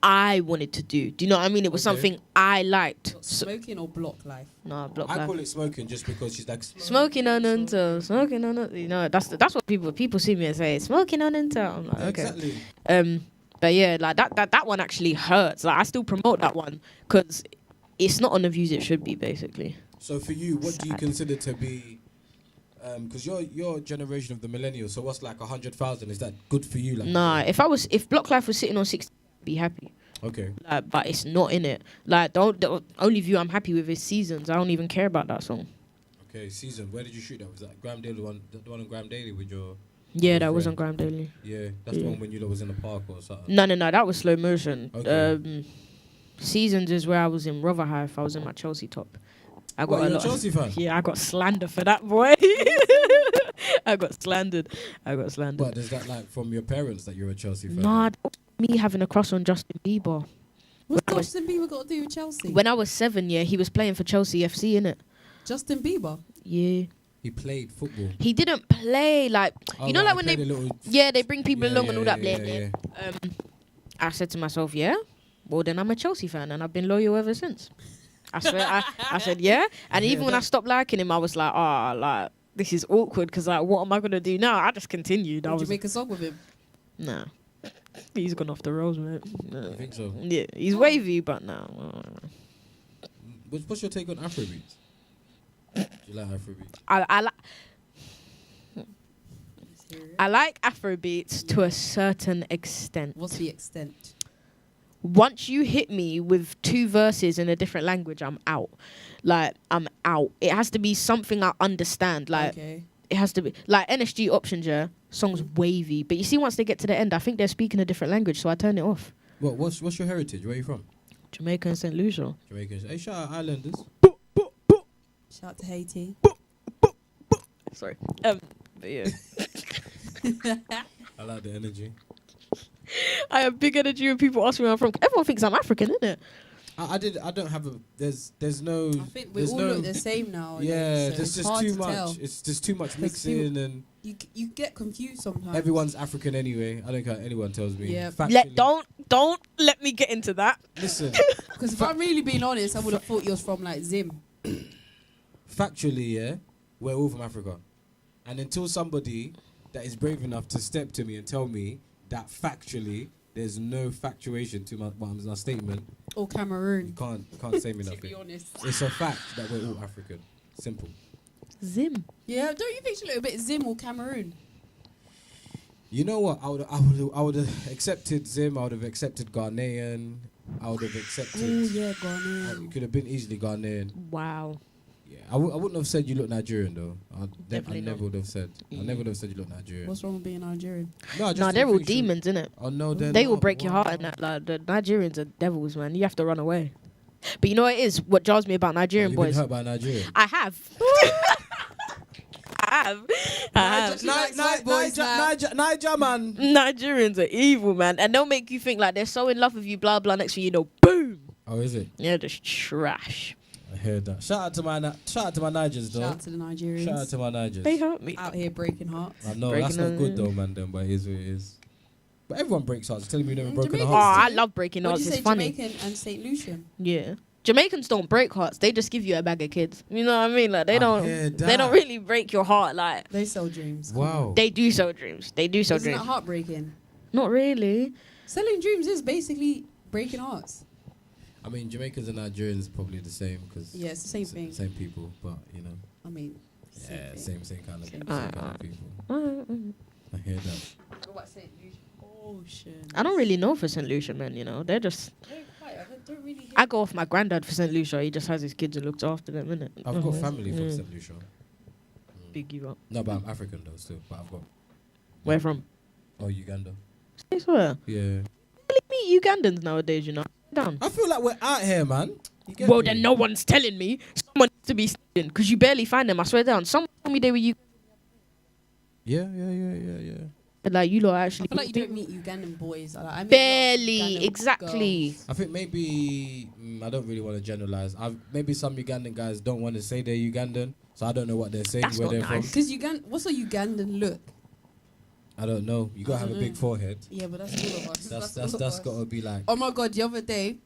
Speaker 2: I wanted to do. Do you know what I mean? It was
Speaker 1: Okay.
Speaker 2: something I liked.
Speaker 3: Smoking or block life?
Speaker 2: Nah, block
Speaker 1: I
Speaker 2: life.
Speaker 1: call it smoking just because she's like
Speaker 2: Smoking on until smoking on. You know, that's what people see me and say. Smoking on until. I'm like,
Speaker 1: Yeah,
Speaker 2: okay.
Speaker 1: Exactly.
Speaker 2: But yeah, like that one actually hurts. Like I still promote that one because it's not on the views it should be, basically.
Speaker 1: So for you, what do you
Speaker 2: Sad.
Speaker 1: consider to be? Because you're a generation of the millennials. So what's like 100,000? Is that good for you? Like,
Speaker 2: Nah, if Block Life was sitting on 60, I'd be happy.
Speaker 1: Okay.
Speaker 2: Like, but it's not in it. Like the only view I'm happy with is Seasons. I don't even care about that song.
Speaker 1: Okay. Season. Where did you shoot that? Was that Graham Daly one? The one on Graham Daly with your?
Speaker 2: Yeah,
Speaker 1: your
Speaker 2: that was
Speaker 1: friend?
Speaker 2: on Graham Daily.
Speaker 1: Yeah, that's the
Speaker 2: Yeah.
Speaker 1: one when you lot was in the park or something.
Speaker 2: No, that was slow motion.
Speaker 1: Okay.
Speaker 2: Seasons is where I was in Rotherhithe. I was in my Chelsea top. I got
Speaker 1: What,
Speaker 2: a
Speaker 1: you're a
Speaker 2: lot.
Speaker 1: Chelsea fan?
Speaker 2: Yeah, I got slander for that, boy. I got slandered.
Speaker 1: But is that like from your parents that you're a Chelsea fan?
Speaker 2: Nah, that was me having a crush on Justin Bieber.
Speaker 3: What's
Speaker 2: When I was-
Speaker 3: Justin Bieber got to do with Chelsea?
Speaker 2: When I was 7, yeah, he was playing for Chelsea FC, innit?
Speaker 3: Justin Bieber?
Speaker 2: Yeah.
Speaker 1: He played football.
Speaker 2: He didn't play like
Speaker 1: Oh,
Speaker 2: you know,
Speaker 1: right,
Speaker 2: like when
Speaker 1: played
Speaker 2: they
Speaker 1: a little.
Speaker 2: they bring people
Speaker 1: Yeah,
Speaker 2: along
Speaker 1: yeah,
Speaker 2: and all that.
Speaker 1: yeah,
Speaker 2: blah,
Speaker 1: yeah,
Speaker 2: blah. I said to myself, yeah, well then I'm a Chelsea fan and I've been loyal ever since. I swear, I said yeah, and
Speaker 1: Yeah,
Speaker 2: even when I
Speaker 1: that-
Speaker 2: stopped liking him, I was like, like this is awkward because like what am I gonna do now? I just continued. I
Speaker 3: Would you
Speaker 2: was
Speaker 3: make a song with him?
Speaker 2: nah, he's gone off the rails, mate.
Speaker 1: I think so.
Speaker 2: Yeah, he's wavy, but no.
Speaker 1: What's your take on Afrobeats? Do you like Afrobeats?
Speaker 2: I like Afrobeats to a certain extent.
Speaker 3: What's the extent?
Speaker 2: Once you hit me with 2 verses in a different language, I'm out. Like, I'm out. It has to be something I understand. Like,
Speaker 3: Okay.
Speaker 2: it has to be like NSG Options, yeah. Song's wavy, but you see, once they get to the end, I think they're speaking a different language, so I turn it off.
Speaker 1: What's your heritage? Where are you from?
Speaker 2: Jamaica and St. Lucia.
Speaker 1: Jamaicans. Hey, shout out Islanders.
Speaker 3: Shout out to Haiti.
Speaker 2: Sorry. But yeah.
Speaker 1: I like the energy.
Speaker 2: I have big energy when people ask me where I'm from. Everyone thinks I'm African, innit?
Speaker 1: I don't have a. There's no.
Speaker 3: I think we
Speaker 1: there's
Speaker 3: all
Speaker 1: no,
Speaker 3: look the same now.
Speaker 1: Yeah,
Speaker 3: so
Speaker 1: there's
Speaker 3: it's
Speaker 1: just
Speaker 3: hard
Speaker 1: too
Speaker 3: to
Speaker 1: much.
Speaker 3: tell.
Speaker 1: It's just too much
Speaker 3: 'Cause
Speaker 1: mixing, and
Speaker 3: You get confused sometimes.
Speaker 1: everyone's African anyway. I don't care what anyone tells me.
Speaker 3: Yeah.
Speaker 1: Factually-
Speaker 2: Don't let me get into that.
Speaker 1: Listen.
Speaker 3: Because if I'm really being honest, I would have thought you was from like Zim.
Speaker 1: Factually, yeah, we're all from Africa, and until somebody that is brave enough to step to me and tell me that factually there's no factuation to my statement,
Speaker 3: Or
Speaker 1: you
Speaker 3: Cameroon.
Speaker 1: can't say me
Speaker 3: To be
Speaker 1: nothing.
Speaker 3: honest.
Speaker 1: It's a fact that we're all African. Simple.
Speaker 2: Zim.
Speaker 3: Yeah, don't you think she look a bit Zim or Cameroon?
Speaker 1: You know what? I would have accepted Zim. I would have accepted Ghanaian. I would have accepted.
Speaker 3: Oh yeah,
Speaker 1: It
Speaker 3: Ghanaian.
Speaker 1: could have been easily Ghanaian.
Speaker 2: Wow.
Speaker 1: Yeah, I wouldn't have said you look Nigerian though. I
Speaker 2: Definitely
Speaker 1: never
Speaker 2: not.
Speaker 1: would have said. I never would have said you look Nigerian.
Speaker 3: What's wrong with being Nigerian?
Speaker 1: No, I just
Speaker 2: Nah,
Speaker 1: didn't
Speaker 2: they're all
Speaker 1: think she-
Speaker 2: demons, innit?
Speaker 1: Oh no,
Speaker 2: They will
Speaker 1: not.
Speaker 2: break your heart
Speaker 1: Wow.
Speaker 2: and that. Like the Nigerians are devils, man. You have to run away. But you know what it is? What jars me about Nigerian
Speaker 1: You've been
Speaker 2: boys?
Speaker 1: hurt by Nigerian.
Speaker 2: I have. I have.
Speaker 3: She likes white boys now.
Speaker 1: Niger man.
Speaker 2: Nigerians are evil, man, and they'll make you think like they're so in love with you. Blah blah. Next thing you know, boom.
Speaker 1: Oh, is it?
Speaker 2: Yeah, just trash.
Speaker 1: I heard that. Shout out to my Nigers though.
Speaker 3: Shout out to the Nigerians.
Speaker 1: Shout out to my Nigers.
Speaker 2: They hurt me.
Speaker 3: Out here breaking hearts.
Speaker 1: I know
Speaker 2: Breaking
Speaker 1: that's not
Speaker 2: on-
Speaker 1: good though, man. Then, but it is what it is. But everyone breaks hearts. Telling me you've never broken a
Speaker 3: Jamaicans
Speaker 2: Oh,
Speaker 1: heart.
Speaker 2: I love breaking
Speaker 3: What
Speaker 2: hearts.
Speaker 3: do you
Speaker 2: It's
Speaker 3: say,
Speaker 2: funny.
Speaker 3: Jamaican and St. Lucian?
Speaker 2: Yeah. Jamaicans don't break hearts. They just give you a bag of kids. You know what I mean? Like
Speaker 1: I
Speaker 2: they don't.
Speaker 1: hear
Speaker 2: They don't
Speaker 1: that.
Speaker 2: really break your heart. Like
Speaker 3: They sell dreams.
Speaker 1: Wow.
Speaker 2: they do sell dreams. They do sell
Speaker 3: Isn't that
Speaker 2: dreams.
Speaker 3: heartbreaking?
Speaker 2: Not really.
Speaker 3: Selling dreams is basically breaking hearts.
Speaker 1: I mean, Jamaicans and Nigerians probably the same because
Speaker 3: Yeah, it's the same thing.
Speaker 1: Same people, but you know,
Speaker 3: I mean,
Speaker 1: yeah,
Speaker 3: thing.
Speaker 1: same kind of
Speaker 3: Same
Speaker 1: kind of people. I hear that.
Speaker 3: What about St. Lucian? Ocean.
Speaker 2: I don't really know for St. Lucia, man. You know, they're just.
Speaker 3: I don't really hear
Speaker 2: I go off my granddad for St. Lucia. He just has his kids and looks after them, innit?
Speaker 1: I've got family from
Speaker 2: Yeah.
Speaker 1: St. Lucia.
Speaker 2: Big you up.
Speaker 1: No, but I'm African though still. But I've got
Speaker 2: Where from?
Speaker 1: Uganda.
Speaker 2: I swear.
Speaker 1: Yeah.
Speaker 2: Meet Ugandans nowadays, you know. Down.
Speaker 1: I feel like we're out here, man. You get
Speaker 2: Well,
Speaker 1: me?
Speaker 2: then no one's telling me. Someone needs to be saying because you barely find them. I swear down. Someone told me they were you.
Speaker 1: Yeah.
Speaker 2: Like you lot
Speaker 3: I
Speaker 2: actually.
Speaker 3: feel like you don't meet Ugandan boys. Like, I meet
Speaker 2: barely.
Speaker 3: Ugandan
Speaker 2: Exactly.
Speaker 3: girls.
Speaker 1: I think maybe I don't really want to generalize. Maybe some Ugandan guys don't want to say they're Ugandan, so I don't know what they're saying,
Speaker 2: That's
Speaker 1: where
Speaker 2: not
Speaker 1: they're
Speaker 2: nice.
Speaker 1: from.
Speaker 3: Because what's a Ugandan look?
Speaker 1: I don't know. You gotta
Speaker 3: I
Speaker 1: have a
Speaker 3: don't
Speaker 1: big
Speaker 3: know.
Speaker 1: forehead.
Speaker 3: Yeah, but that's all of us.
Speaker 1: That's gotta be like.
Speaker 3: Oh my god! The other day,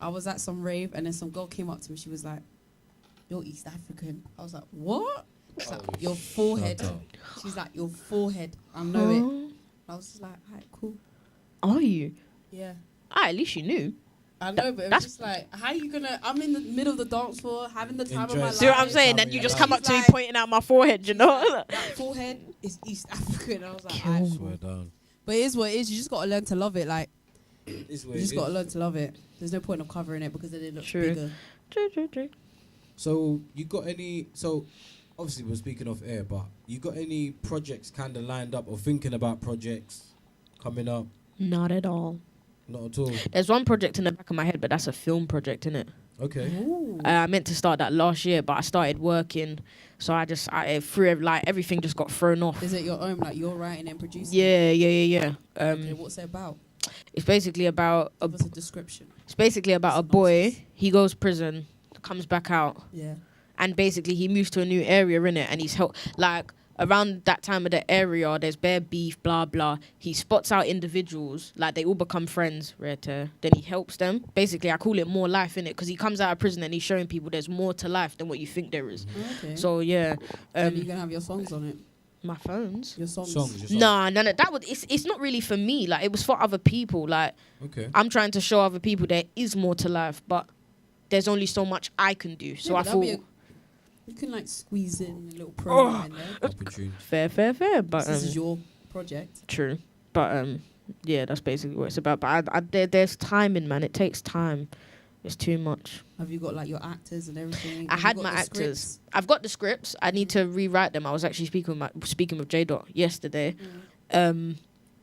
Speaker 3: I was at some rave and then some girl came up to me. She was like, "You're East African." I was like, "What?" She's like,
Speaker 1: Oh,
Speaker 3: "Your forehead."
Speaker 1: shut up.
Speaker 3: She's like, "Your forehead." I know it. I was just like, "Alright, cool."
Speaker 2: Are you?
Speaker 3: Yeah.
Speaker 2: At least you knew.
Speaker 3: I know, but it
Speaker 2: that's-
Speaker 3: was just like, how you gonna? I'm in the middle of the dance floor, having the time of my life.
Speaker 2: See what I'm saying?
Speaker 1: Like,
Speaker 2: Then you just
Speaker 1: like-
Speaker 2: come up to me
Speaker 3: Like-
Speaker 2: pointing out my forehead, you know?
Speaker 3: That forehead is East African. I was like,
Speaker 2: Kill.
Speaker 3: alright,
Speaker 1: Swear
Speaker 3: cool.
Speaker 1: down.
Speaker 3: But it is what it is. You just gotta learn to love it. Like,
Speaker 1: It's
Speaker 3: you
Speaker 1: what
Speaker 3: just
Speaker 1: it
Speaker 3: gotta
Speaker 1: is.
Speaker 3: learn to love it. There's no point of covering it because then it looks
Speaker 2: True.
Speaker 3: bigger.
Speaker 1: So you got any? So obviously we're speaking off air, but you got any projects kind of lined up or thinking about projects coming up?
Speaker 2: Not at all.
Speaker 1: Not at all.
Speaker 2: There's one project in the back of my head, but that's a film project, innit?
Speaker 1: Okay.
Speaker 3: Ooh.
Speaker 2: I meant to start that last year, but I started working, so I threw like everything just got thrown off.
Speaker 3: Is it your own? Like you're writing and producing?
Speaker 2: Yeah.
Speaker 3: Okay, what's it about?
Speaker 2: It's basically about
Speaker 3: Give us a description.
Speaker 2: a boy. He goes prison, comes back out,
Speaker 3: Yeah.
Speaker 2: and basically he moves to a new area in it, and he's like around that time of the area. There's bare beef, blah blah. He spots out individuals, like they all become friends. Then he helps them. Basically, I call it more life in it because he comes out of prison and he's showing people there's more to life than what you think there is.
Speaker 3: Okay.
Speaker 2: So yeah,
Speaker 3: and you're gonna have your songs on it.
Speaker 2: my phones.
Speaker 3: Your songs.
Speaker 1: Songs.
Speaker 2: No, that was it's not really for me. Like it was for other people. Like
Speaker 1: Okay.
Speaker 2: I'm trying to show other people there is more to life, but there's only so much I can do. So
Speaker 3: Yeah,
Speaker 2: I
Speaker 3: but that'd be
Speaker 2: thought
Speaker 3: you can like squeeze in a little promo in there.
Speaker 1: Opportune.
Speaker 2: fair, but
Speaker 3: This is your project.
Speaker 2: true. But yeah, that's basically what it's about. But there's timing, man. It takes time. It's too much.
Speaker 3: Have you got like your actors and everything?
Speaker 2: I
Speaker 3: Have you
Speaker 2: had
Speaker 3: got
Speaker 2: my
Speaker 3: the
Speaker 2: actors.
Speaker 3: scripts?
Speaker 2: I've got the scripts. I need to rewrite them. I was actually speaking with J Dot yesterday.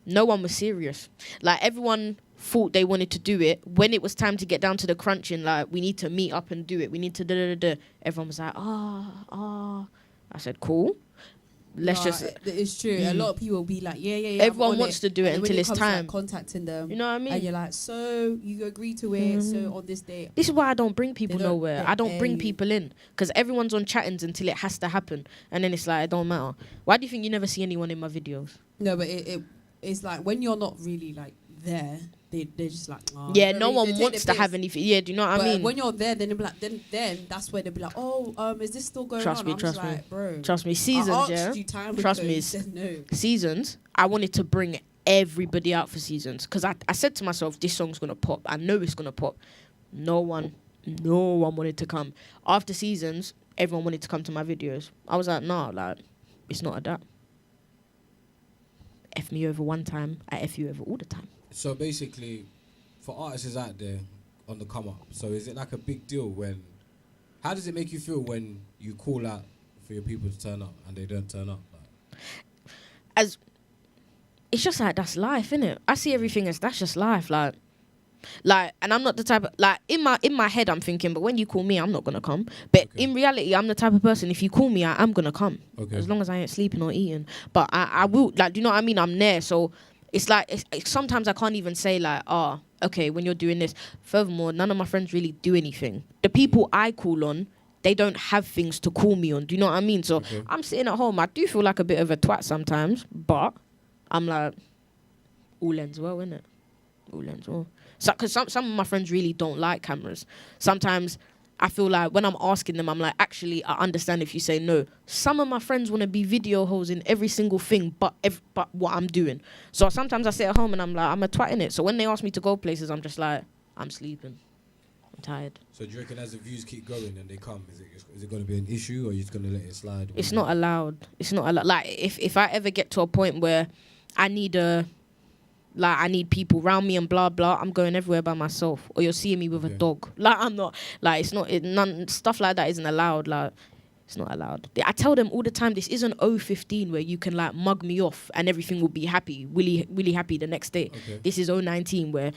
Speaker 2: No one was serious. Like everyone thought they wanted to do it. When it was time to get down to the crunching, like we need to meet up and do it. We need to da. Everyone was like, I said, cool. Let's just.
Speaker 3: It's true. A lot of people will be like, yeah.
Speaker 2: Everyone
Speaker 3: I'm on
Speaker 2: wants to do it
Speaker 3: And then when
Speaker 2: until it's
Speaker 3: comes to, like,
Speaker 2: time.
Speaker 3: contacting them.
Speaker 2: You know what I mean?
Speaker 3: And you're like, so you agree to it. So on this day,
Speaker 2: This is why I don't bring people
Speaker 3: They don't
Speaker 2: nowhere. I don't bring
Speaker 3: barely-
Speaker 2: people in because everyone's on chattings until it has to happen, and then it's like it don't matter. Why do you think you never see anyone in my videos?
Speaker 3: no, but it's like when you're not really like there, they're just like, oh,
Speaker 2: Yeah,
Speaker 3: they
Speaker 2: no
Speaker 3: take
Speaker 2: one
Speaker 3: the
Speaker 2: wants to have
Speaker 3: piss.
Speaker 2: anything. Yeah, do you know what
Speaker 3: But
Speaker 2: I mean?
Speaker 3: when you're there, then they'll be like, then that's where they'll be like, oh, is this still going
Speaker 2: Trust
Speaker 3: on?
Speaker 2: me,
Speaker 3: I'm
Speaker 2: trust
Speaker 3: just
Speaker 2: me.
Speaker 3: like, bro.
Speaker 2: Trust me,
Speaker 3: I
Speaker 2: seasons,
Speaker 3: asked
Speaker 2: yeah.
Speaker 3: you time
Speaker 2: Trust
Speaker 3: ago,
Speaker 2: me,
Speaker 3: you said no.
Speaker 2: Seasons. I wanted to bring everybody out for seasons because I said to myself, this song's gonna pop. I know it's gonna pop. No one wanted to come. After seasons, everyone wanted to come to my videos. I was like, nah, like it's not a that. F me over one time, I F you over all the time.
Speaker 1: So basically, for artists out there on the come up, so is it like a big deal when? How does it make you feel when you call out for your people to turn up and they don't turn up? Like,
Speaker 2: It's just like that's life, innit? I see everything as that's just life, like, and I'm not the type of like in my head I'm thinking, but when you call me, I'm not gonna come. But
Speaker 1: Okay.
Speaker 2: in reality, I'm the type of person. If you call me, I am gonna come,
Speaker 1: Okay.
Speaker 2: as long as I ain't sleeping or eating. But I will, like, do you know what I mean? I'm there, so it's like it's sometimes I can't even say like, okay, when you're doing this. Furthermore, none of my friends really do anything. The people I call on, they don't have things to call me on. Do you know what I mean? So
Speaker 1: Okay.
Speaker 2: I'm sitting at home. I do feel like a bit of a twat sometimes, but I'm like, all ends well, innit? All ends well. So, because some of my friends really don't like cameras. Sometimes I feel like when I'm asking them, I'm like, actually, I understand if you say no. Some of my friends want to be video hoes in every single thing, but what I'm doing. So sometimes I sit at home and I'm like, I'm a twat in it. So when they ask me to go places, I'm just like, I'm sleeping. I'm tired.
Speaker 1: so do you reckon as the views keep going and they come, is it going to be an issue or are you just going to let it slide?
Speaker 2: It's not allowed. It's not allowed. Like, if I ever get to a point where I need people around me and blah blah, I'm going everywhere by myself. Or you're seeing me with a
Speaker 1: Okay.
Speaker 2: dog. Like, I'm not. Like, it's not. None stuff like that isn't allowed. Like, It's not allowed. I tell them all the time, this isn't 015 where you can like mug me off and everything will be happy, really happy the next day.
Speaker 1: Okay.
Speaker 2: This is 019 where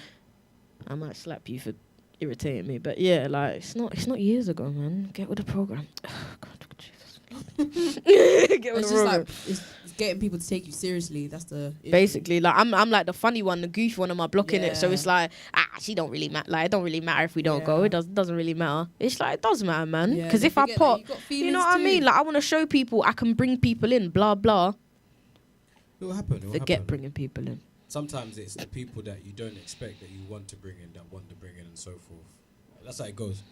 Speaker 2: I might slap you for irritating me. But yeah, like it's not years ago, man. Get with the program. Oh, God, Jesus. Get with
Speaker 3: It's
Speaker 2: the
Speaker 3: just
Speaker 2: program.
Speaker 3: like it's getting people to take you seriously. That's the issue.
Speaker 2: Basically, like I'm like the funny one, the goofy one on my block in it. So
Speaker 3: Yeah.
Speaker 2: it's like, she don't really matter. Like it don't really matter if we don't go.
Speaker 3: Yeah.
Speaker 2: It doesn't really matter. It's like it does matter, man.
Speaker 3: Yeah,
Speaker 2: Because
Speaker 3: don't
Speaker 2: if I
Speaker 3: forget that
Speaker 2: pop,
Speaker 3: you got
Speaker 2: you know
Speaker 3: feelings
Speaker 2: what I
Speaker 3: too.
Speaker 2: mean. Like I want to show people I can bring people in. Blah blah.
Speaker 1: It will happen.
Speaker 2: Forget bringing people in.
Speaker 1: Sometimes it's the people that you don't expect that you want to bring in, that want to bring in, and so forth. That's how it goes.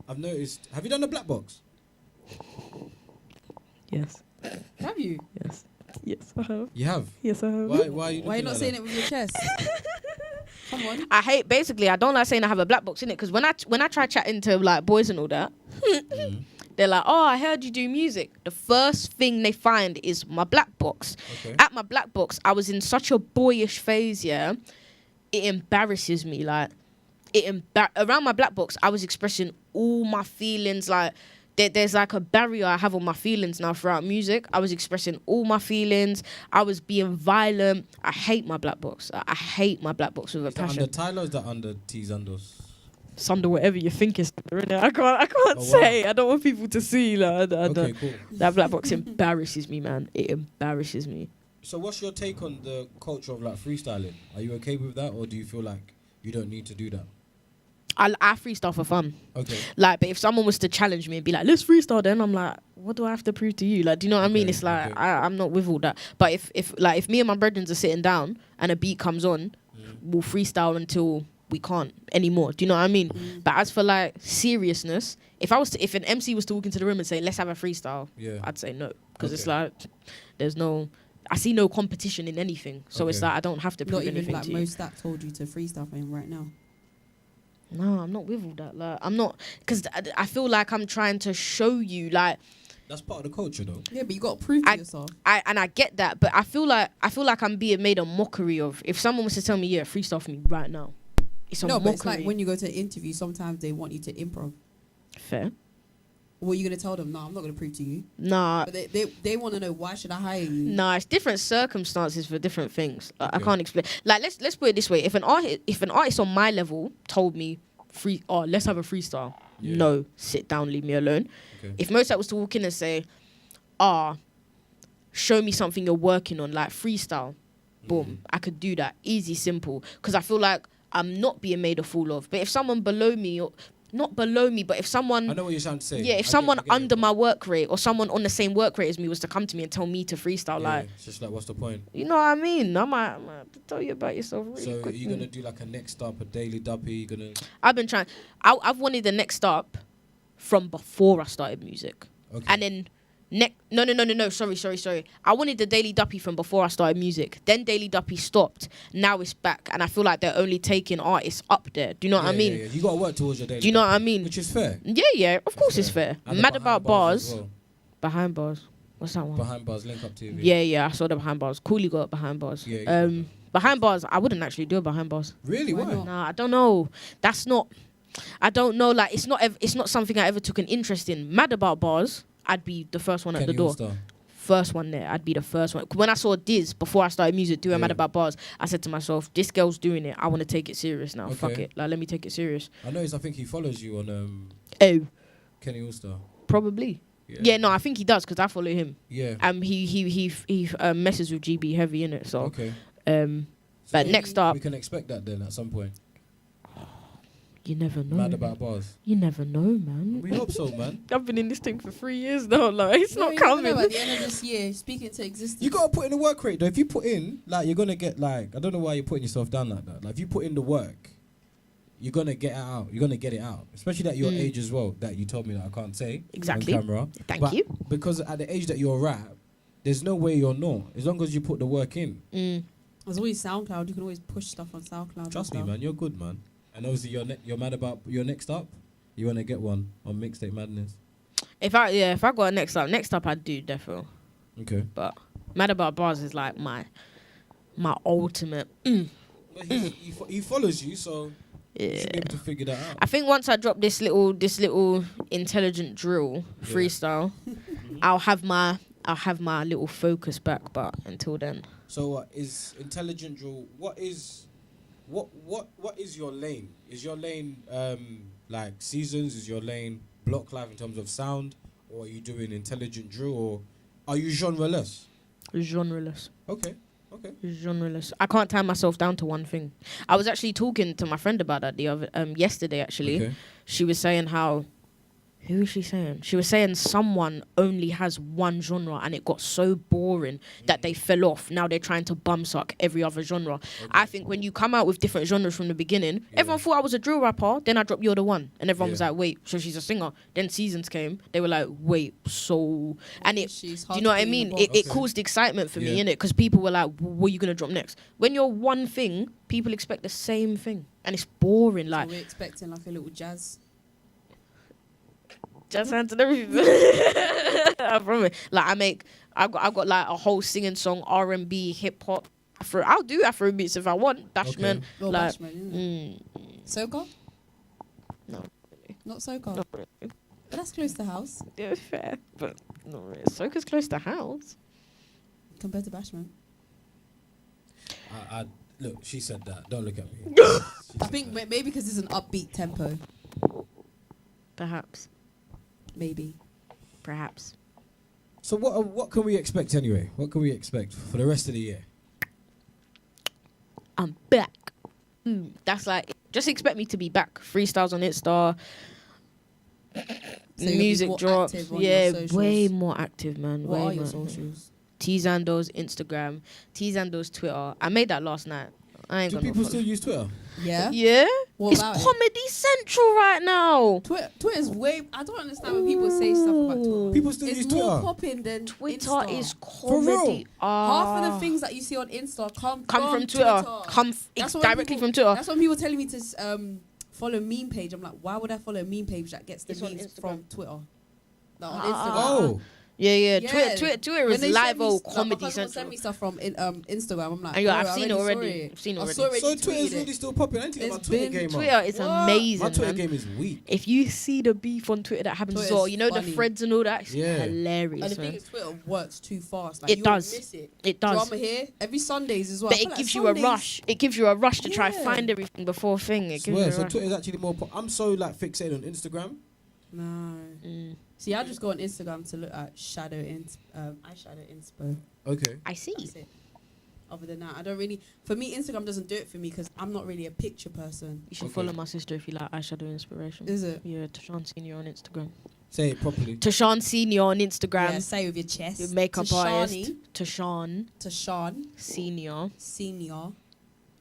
Speaker 1: I've noticed. Have you done the black box?
Speaker 2: Yes.
Speaker 3: Have you?
Speaker 2: Yes. Yes, I have.
Speaker 1: You have.
Speaker 2: Yes, I have.
Speaker 1: Why are you?
Speaker 3: Why are you
Speaker 1: looking
Speaker 3: not
Speaker 1: like
Speaker 3: saying
Speaker 1: that?
Speaker 3: it with your chest? Come on.
Speaker 2: I don't like saying I have a black box in it because when I try chatting to like boys and all that, they're like, oh, I heard you do music. The first thing they find is my black box.
Speaker 1: Okay.
Speaker 2: At my black box, I was in such a boyish phase, yeah. It embarrasses me, like around my black box, I was expressing all my feelings. Like there's like a barrier I have on my feelings now throughout music. I was expressing all my feelings. I was being violent. I hate my black box. I hate my black box with a
Speaker 1: Is that
Speaker 2: passion.
Speaker 1: under Tyler or is that under Teezandos?
Speaker 2: It's under whatever you think is in it. I can't
Speaker 1: Oh, wow.
Speaker 2: say. I don't want people to see. Like
Speaker 1: Okay, cool.
Speaker 2: that black box embarrasses me, man. It embarrasses me.
Speaker 1: So what's your take on the culture of like freestyling? Are you okay with that, or do you feel like you don't need to do that?
Speaker 2: I freestyle for fun.
Speaker 1: Okay.
Speaker 2: Like, but if someone was to challenge me and be like, let's freestyle, then I'm like, what do I have to prove to you? Like, do you know what I mean?
Speaker 1: Okay,
Speaker 2: It's like,
Speaker 1: okay.
Speaker 2: I'm not with all that. But if me and my brethren are sitting down and a beat comes on, we'll freestyle until we can't anymore. Do you know what I mean? But as for like seriousness, if an MC was to walk into the room and say, let's have a freestyle,
Speaker 1: Yeah.
Speaker 2: I'd say no. Because it's
Speaker 1: Okay.
Speaker 2: like, I see no competition in anything. So it's
Speaker 1: Okay.
Speaker 2: like, I don't have to prove
Speaker 3: Not even
Speaker 2: anything
Speaker 3: like
Speaker 2: to you.
Speaker 3: most that told you to freestyle for him right now.
Speaker 2: No, I'm not with all that. Like, I'm not, because I feel like I'm trying to show you, like,
Speaker 1: That's part of the culture, though.
Speaker 3: Yeah, but you got to prove to yourself.
Speaker 2: I get that, but I feel like I'm being made a mockery of. If someone was to tell me, yeah, freestyle for me right now, it's a
Speaker 3: No,
Speaker 2: mockery.
Speaker 3: but it's like when you go to an interview, sometimes they want you to improv.
Speaker 2: Fair.
Speaker 3: What are you going to tell them? No, I'm not going to prove to you.
Speaker 2: Nah,
Speaker 3: But they want to know, why should I hire you?
Speaker 2: nah, it's different circumstances for different things. Like, I
Speaker 1: Okay.
Speaker 2: can't explain. Like, let's put it this way: if an artist on my level told me, let's have a freestyle.
Speaker 1: Yeah.
Speaker 2: No, sit down, leave me alone.
Speaker 1: Okay.
Speaker 2: If Mozart was to walk in and say, show me something you're working on, like freestyle, boom, I could do that. Easy, simple. Because I feel like I'm not being made a fool of. But if someone below me, or not below me, but if someone,
Speaker 1: I know what you're trying to say.
Speaker 2: yeah, if
Speaker 1: I
Speaker 2: someone
Speaker 1: get it.
Speaker 2: under my work rate or someone on the same work rate as me was to come to me and tell me to freestyle,
Speaker 1: Yeah,
Speaker 2: like,
Speaker 1: it's just like, what's the point?
Speaker 2: you know what I mean? I might have to tell you about yourself really
Speaker 1: So
Speaker 2: quick.
Speaker 1: are you gonna do like a next up, a daily duppy? You gonna?
Speaker 2: I've been trying. I've wanted the next up from before I started music.
Speaker 1: Okay.
Speaker 2: And then no. Sorry. I wanted the Daily Duppy from before I started music. Then Daily Duppy stopped. Now it's back, and I feel like they're only taking artists up there. Do you know what I mean?
Speaker 1: Yeah. You gotta work towards your daily.
Speaker 2: Do you know what I
Speaker 1: duppy,
Speaker 2: mean?
Speaker 1: Which is fair.
Speaker 2: Yeah. Of course it's fair.
Speaker 1: And the
Speaker 2: Mad
Speaker 1: behind
Speaker 2: About
Speaker 1: as
Speaker 2: Bars.
Speaker 1: well.
Speaker 2: Behind Bars. What's that one?
Speaker 1: Behind bars, link up TV.
Speaker 2: Yeah. I saw the Behind Bars. Coolly got Behind Bars.
Speaker 1: Yeah, you got that.
Speaker 2: Behind Bars. I wouldn't actually do a Behind Bars.
Speaker 1: Really?
Speaker 3: Why
Speaker 1: Why?
Speaker 3: not?
Speaker 2: Nah, I don't know. I don't know. Like, it's not something I ever took an interest in. Mad About Bars. I'd be the first one at
Speaker 1: Kenny
Speaker 2: the door.
Speaker 1: All-Star.
Speaker 2: First one there. I'd be the first one. When I saw Diz before I started music doing
Speaker 1: Yeah.
Speaker 2: Mad About Bars, I said to myself, this girl's doing it. I want to take it serious now.
Speaker 1: Okay.
Speaker 2: Fuck it. Like, let me take it serious.
Speaker 1: I know. I think he follows you on
Speaker 2: Oh,
Speaker 1: Kenny All-Star.
Speaker 2: probably. Yeah, no, I think he does because I follow him.
Speaker 1: Yeah.
Speaker 2: He messes with GB heavy in it. So,
Speaker 1: Okay.
Speaker 2: but
Speaker 1: So
Speaker 2: next up,
Speaker 1: we can expect that then at some point.
Speaker 2: you never know.
Speaker 1: Mad About Bars.
Speaker 2: You never know, man.
Speaker 1: We hope so, man.
Speaker 2: I've been in this thing for 3 years now. Like, it's
Speaker 3: No,
Speaker 2: not
Speaker 3: you never
Speaker 2: coming.
Speaker 3: know, at the end of this year, speaking to existence.
Speaker 1: You gotta put in the work rate though. If you put in, like, you're gonna get like, I don't know why you're putting yourself down like that. Like, if you put in the work, you're gonna get it out. You're gonna get it out. Especially at your age as well. That you told me that I can't say
Speaker 2: Exactly.
Speaker 1: on camera.
Speaker 2: Thank
Speaker 1: But
Speaker 2: you.
Speaker 1: Because at the age that you're at, there's no way you're not. As long as you put the work in.
Speaker 3: There's always SoundCloud. You can always push stuff on SoundCloud. and
Speaker 1: Trust me,
Speaker 3: stuff.
Speaker 1: man. You're good, man. And obviously you're mad about your next up. You wanna get one on Mixtape Madness.
Speaker 2: If I got a next up, I'd do defo.
Speaker 1: Okay.
Speaker 2: But Mad About Bars is like my ultimate.
Speaker 1: But he follows you, so You should be able to figure that out.
Speaker 2: I think once I drop this little intelligent drill freestyle, I'll have my little focus back. But until then,
Speaker 1: So is intelligent drill? What is your lane? Is your lane like seasons? Is your lane block live in terms of sound, or are you doing intelligent drill, or are you genreless?
Speaker 2: genreless.
Speaker 1: Okay.
Speaker 2: Genreless. I can't tie myself down to one thing. I was actually talking to my friend about that yesterday. Actually,
Speaker 1: Okay.
Speaker 2: she was saying how. Who was she saying? She was saying someone only has one genre and it got so boring that they fell off. Now they're trying to bumsuck every other genre. I think when you come out with different genres from the beginning, everyone thought I was a drill rapper, then I dropped You're the One. And everyone was like, wait, so she's a singer. Then seasons came. They were like, wait, so... And do you know what I mean? It caused excitement for me, innit? Because people were like, what are you going to drop next? When you're one thing, people expect the same thing. And it's boring.
Speaker 3: So
Speaker 2: Like,
Speaker 3: we're expecting like a little jazz.
Speaker 2: Just hands and everything. I promise. Like I've got like a whole singing song, R&B, hip hop, Afro. I'll do Afro beats if I want. Bashment,
Speaker 3: Well,
Speaker 2: like
Speaker 3: Bashment, isn't it? Soca?
Speaker 2: No.
Speaker 3: Not Soca.
Speaker 2: not really.
Speaker 3: But that's close to house
Speaker 2: Yeah, fair, but not really. Soca's close to house.
Speaker 3: compared to Bashment.
Speaker 1: I look. She said that. Don't look at me.
Speaker 3: I think maybe because it's an upbeat tempo.
Speaker 2: Perhaps,
Speaker 3: Maybe.
Speaker 2: perhaps.
Speaker 1: So what can we expect anyway? What can we expect for the rest of the year?
Speaker 2: I'm back. That's like, just expect me to be back. Freestyles on Insta.
Speaker 3: So you'll be
Speaker 2: Music
Speaker 3: more
Speaker 2: drops.
Speaker 3: active on
Speaker 2: Yeah,
Speaker 3: your socials.
Speaker 2: way more active, man.
Speaker 3: What
Speaker 2: way
Speaker 3: are your
Speaker 2: more active.
Speaker 3: socials?
Speaker 2: Teezandos Instagram, Teezandos Twitter. I made that last night. I ain't
Speaker 1: Do
Speaker 2: got no
Speaker 1: people
Speaker 2: follow-
Speaker 1: still use Twitter?
Speaker 3: Yeah.
Speaker 2: Yeah,
Speaker 3: What
Speaker 2: it's
Speaker 3: about it?
Speaker 2: Comedy Central right now.
Speaker 3: Twitter's way. I don't understand when people say stuff about Twitter.
Speaker 1: People still use
Speaker 3: It's more
Speaker 1: Twitter.
Speaker 3: popping than
Speaker 2: Twitter
Speaker 3: Insta.
Speaker 2: is
Speaker 1: For real?
Speaker 2: comedy.
Speaker 3: Half of the things that you see on Insta come
Speaker 2: from Twitter.
Speaker 3: That's why
Speaker 2: Directly
Speaker 3: people-
Speaker 2: from Twitter.
Speaker 3: That's when people telling me to follow a meme page. I'm like, why would I follow a meme page that gets the
Speaker 2: It's on
Speaker 3: memes
Speaker 2: Instagram.
Speaker 3: from Twitter? No, on
Speaker 2: Ah.
Speaker 3: Instagram.
Speaker 1: Oh,
Speaker 2: Yeah.
Speaker 3: Yeah.
Speaker 2: Twitter
Speaker 3: When
Speaker 2: is
Speaker 3: they
Speaker 2: live
Speaker 3: send me
Speaker 2: old
Speaker 3: like,
Speaker 2: Comedy
Speaker 3: my cousin will
Speaker 2: Central.
Speaker 3: send me stuff from Instagram. I'm like,
Speaker 2: And you're like,
Speaker 3: oh,
Speaker 2: I've seen it
Speaker 3: I
Speaker 2: already.
Speaker 3: saw it.
Speaker 2: I've seen it
Speaker 3: I
Speaker 2: already.
Speaker 3: saw it,
Speaker 1: so
Speaker 3: retweeted
Speaker 1: Twitter's
Speaker 3: it.
Speaker 1: really still popping. I didn't think
Speaker 3: It's
Speaker 1: about Twitter
Speaker 3: been-
Speaker 1: game.
Speaker 2: Twitter is
Speaker 3: What?
Speaker 2: amazing,
Speaker 1: My Twitter
Speaker 2: man.
Speaker 1: game is weak.
Speaker 2: If you see the beef on Twitter that happens,
Speaker 3: Twitter's
Speaker 2: so you know
Speaker 3: funny.
Speaker 2: the threads and all that, it's
Speaker 1: Yeah.
Speaker 2: hilarious,
Speaker 3: And the thing
Speaker 2: man.
Speaker 3: is, Twitter works too fast. Like,
Speaker 2: It
Speaker 3: you
Speaker 2: does.
Speaker 3: Won't miss it.
Speaker 2: It does.
Speaker 3: Drama here every Sundays as well.
Speaker 2: But
Speaker 3: I feel
Speaker 2: it
Speaker 3: like
Speaker 2: gives you a
Speaker 3: Sundays-
Speaker 2: rush. It gives you a rush to try
Speaker 3: Yeah.
Speaker 2: find everything before thing. It gives you
Speaker 1: Swear,
Speaker 2: a
Speaker 1: so
Speaker 2: rush.
Speaker 1: Twitter's actually more. I'm so like fixated on Instagram.
Speaker 3: No.
Speaker 2: Mm.
Speaker 3: See, I just go on Instagram to look at eyeshadow inspo.
Speaker 1: Okay.
Speaker 2: I see.
Speaker 3: That's it. Other than that, I don't really. For me, Instagram doesn't do it for me because I'm not really a picture person.
Speaker 2: You should
Speaker 1: Okay.
Speaker 2: follow my sister if you like eyeshadow inspiration.
Speaker 3: Is it?
Speaker 2: Yeah, Tashawn Senior on Instagram.
Speaker 1: Say it properly.
Speaker 2: Tashawn Senior on
Speaker 3: Yeah,
Speaker 2: Instagram.
Speaker 3: say with your chest.
Speaker 2: Your makeup artist.
Speaker 3: Tashani,
Speaker 2: Tashawn
Speaker 3: Tashawn
Speaker 2: Senior
Speaker 3: Senior.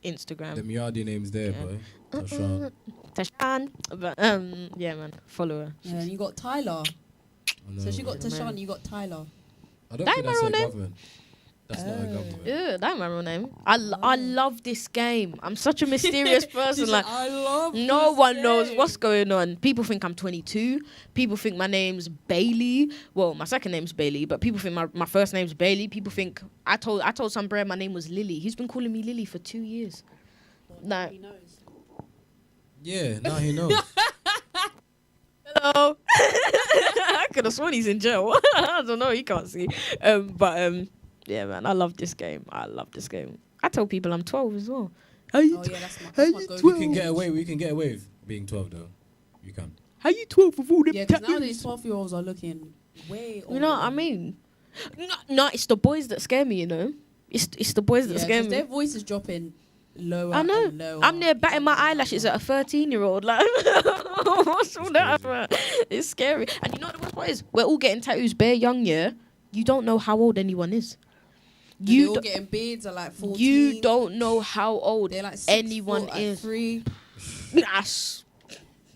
Speaker 2: Instagram.
Speaker 1: The Yardi name's there,
Speaker 2: Yeah.
Speaker 1: boy. Tashawn.
Speaker 2: Tashawn. But yeah, man, follow her.
Speaker 3: Yeah, and you got Tyler.
Speaker 1: I know.
Speaker 3: So she got
Speaker 2: Yeah, man.
Speaker 3: Tashawn, you got Tyler.
Speaker 1: I don't
Speaker 2: That
Speaker 1: think
Speaker 2: my
Speaker 1: that's
Speaker 2: real
Speaker 1: a
Speaker 2: name?
Speaker 1: government. That's not a government.
Speaker 2: Yeah, that's my real name. I love this game. I'm such a mysterious person.
Speaker 3: She's
Speaker 2: Like,
Speaker 3: I love.
Speaker 2: no
Speaker 3: this
Speaker 2: one knows
Speaker 3: game.
Speaker 2: what's going on. People think I'm 22. People think my name's Bailey. Well, my second name's Bailey, but people think my first name's Bailey. People think I told some bro my name was Lily. He's been calling me Lily for 2 years. Like,
Speaker 3: He knows.
Speaker 1: Yeah, now he knows.
Speaker 2: hello. I could have sworn he's in jail. I don't know. He can't see. Yeah, man. I love this game. I tell people I'm 12 as well. How you?
Speaker 3: Oh yeah, that's my
Speaker 1: We
Speaker 3: go-to.
Speaker 1: can get away. We can get away with being 12 though. You can.
Speaker 2: How you 12 with all them
Speaker 3: Yeah, because
Speaker 2: tattoos?
Speaker 3: nowadays 12-year-olds are looking way.
Speaker 2: You know what I mean? No, it's the boys that scare me. You know, it's the boys that
Speaker 3: Yeah,
Speaker 2: scare
Speaker 3: 'cause
Speaker 2: me.
Speaker 3: their voice is dropping lower.
Speaker 2: I know.
Speaker 3: And lower.
Speaker 2: I'm there batting my eyelashes at a 13-year-old. Like, what's all that about? It's scary. And you know what the worst part is? We're all getting tattoos bare young, yeah? You don't know how old anyone is.
Speaker 3: They're
Speaker 2: You
Speaker 3: all
Speaker 2: do-
Speaker 3: getting beards at like 14.
Speaker 2: you don't know how old
Speaker 3: They're like 6
Speaker 2: anyone
Speaker 3: foot at
Speaker 2: is.
Speaker 3: 3.
Speaker 2: Yes.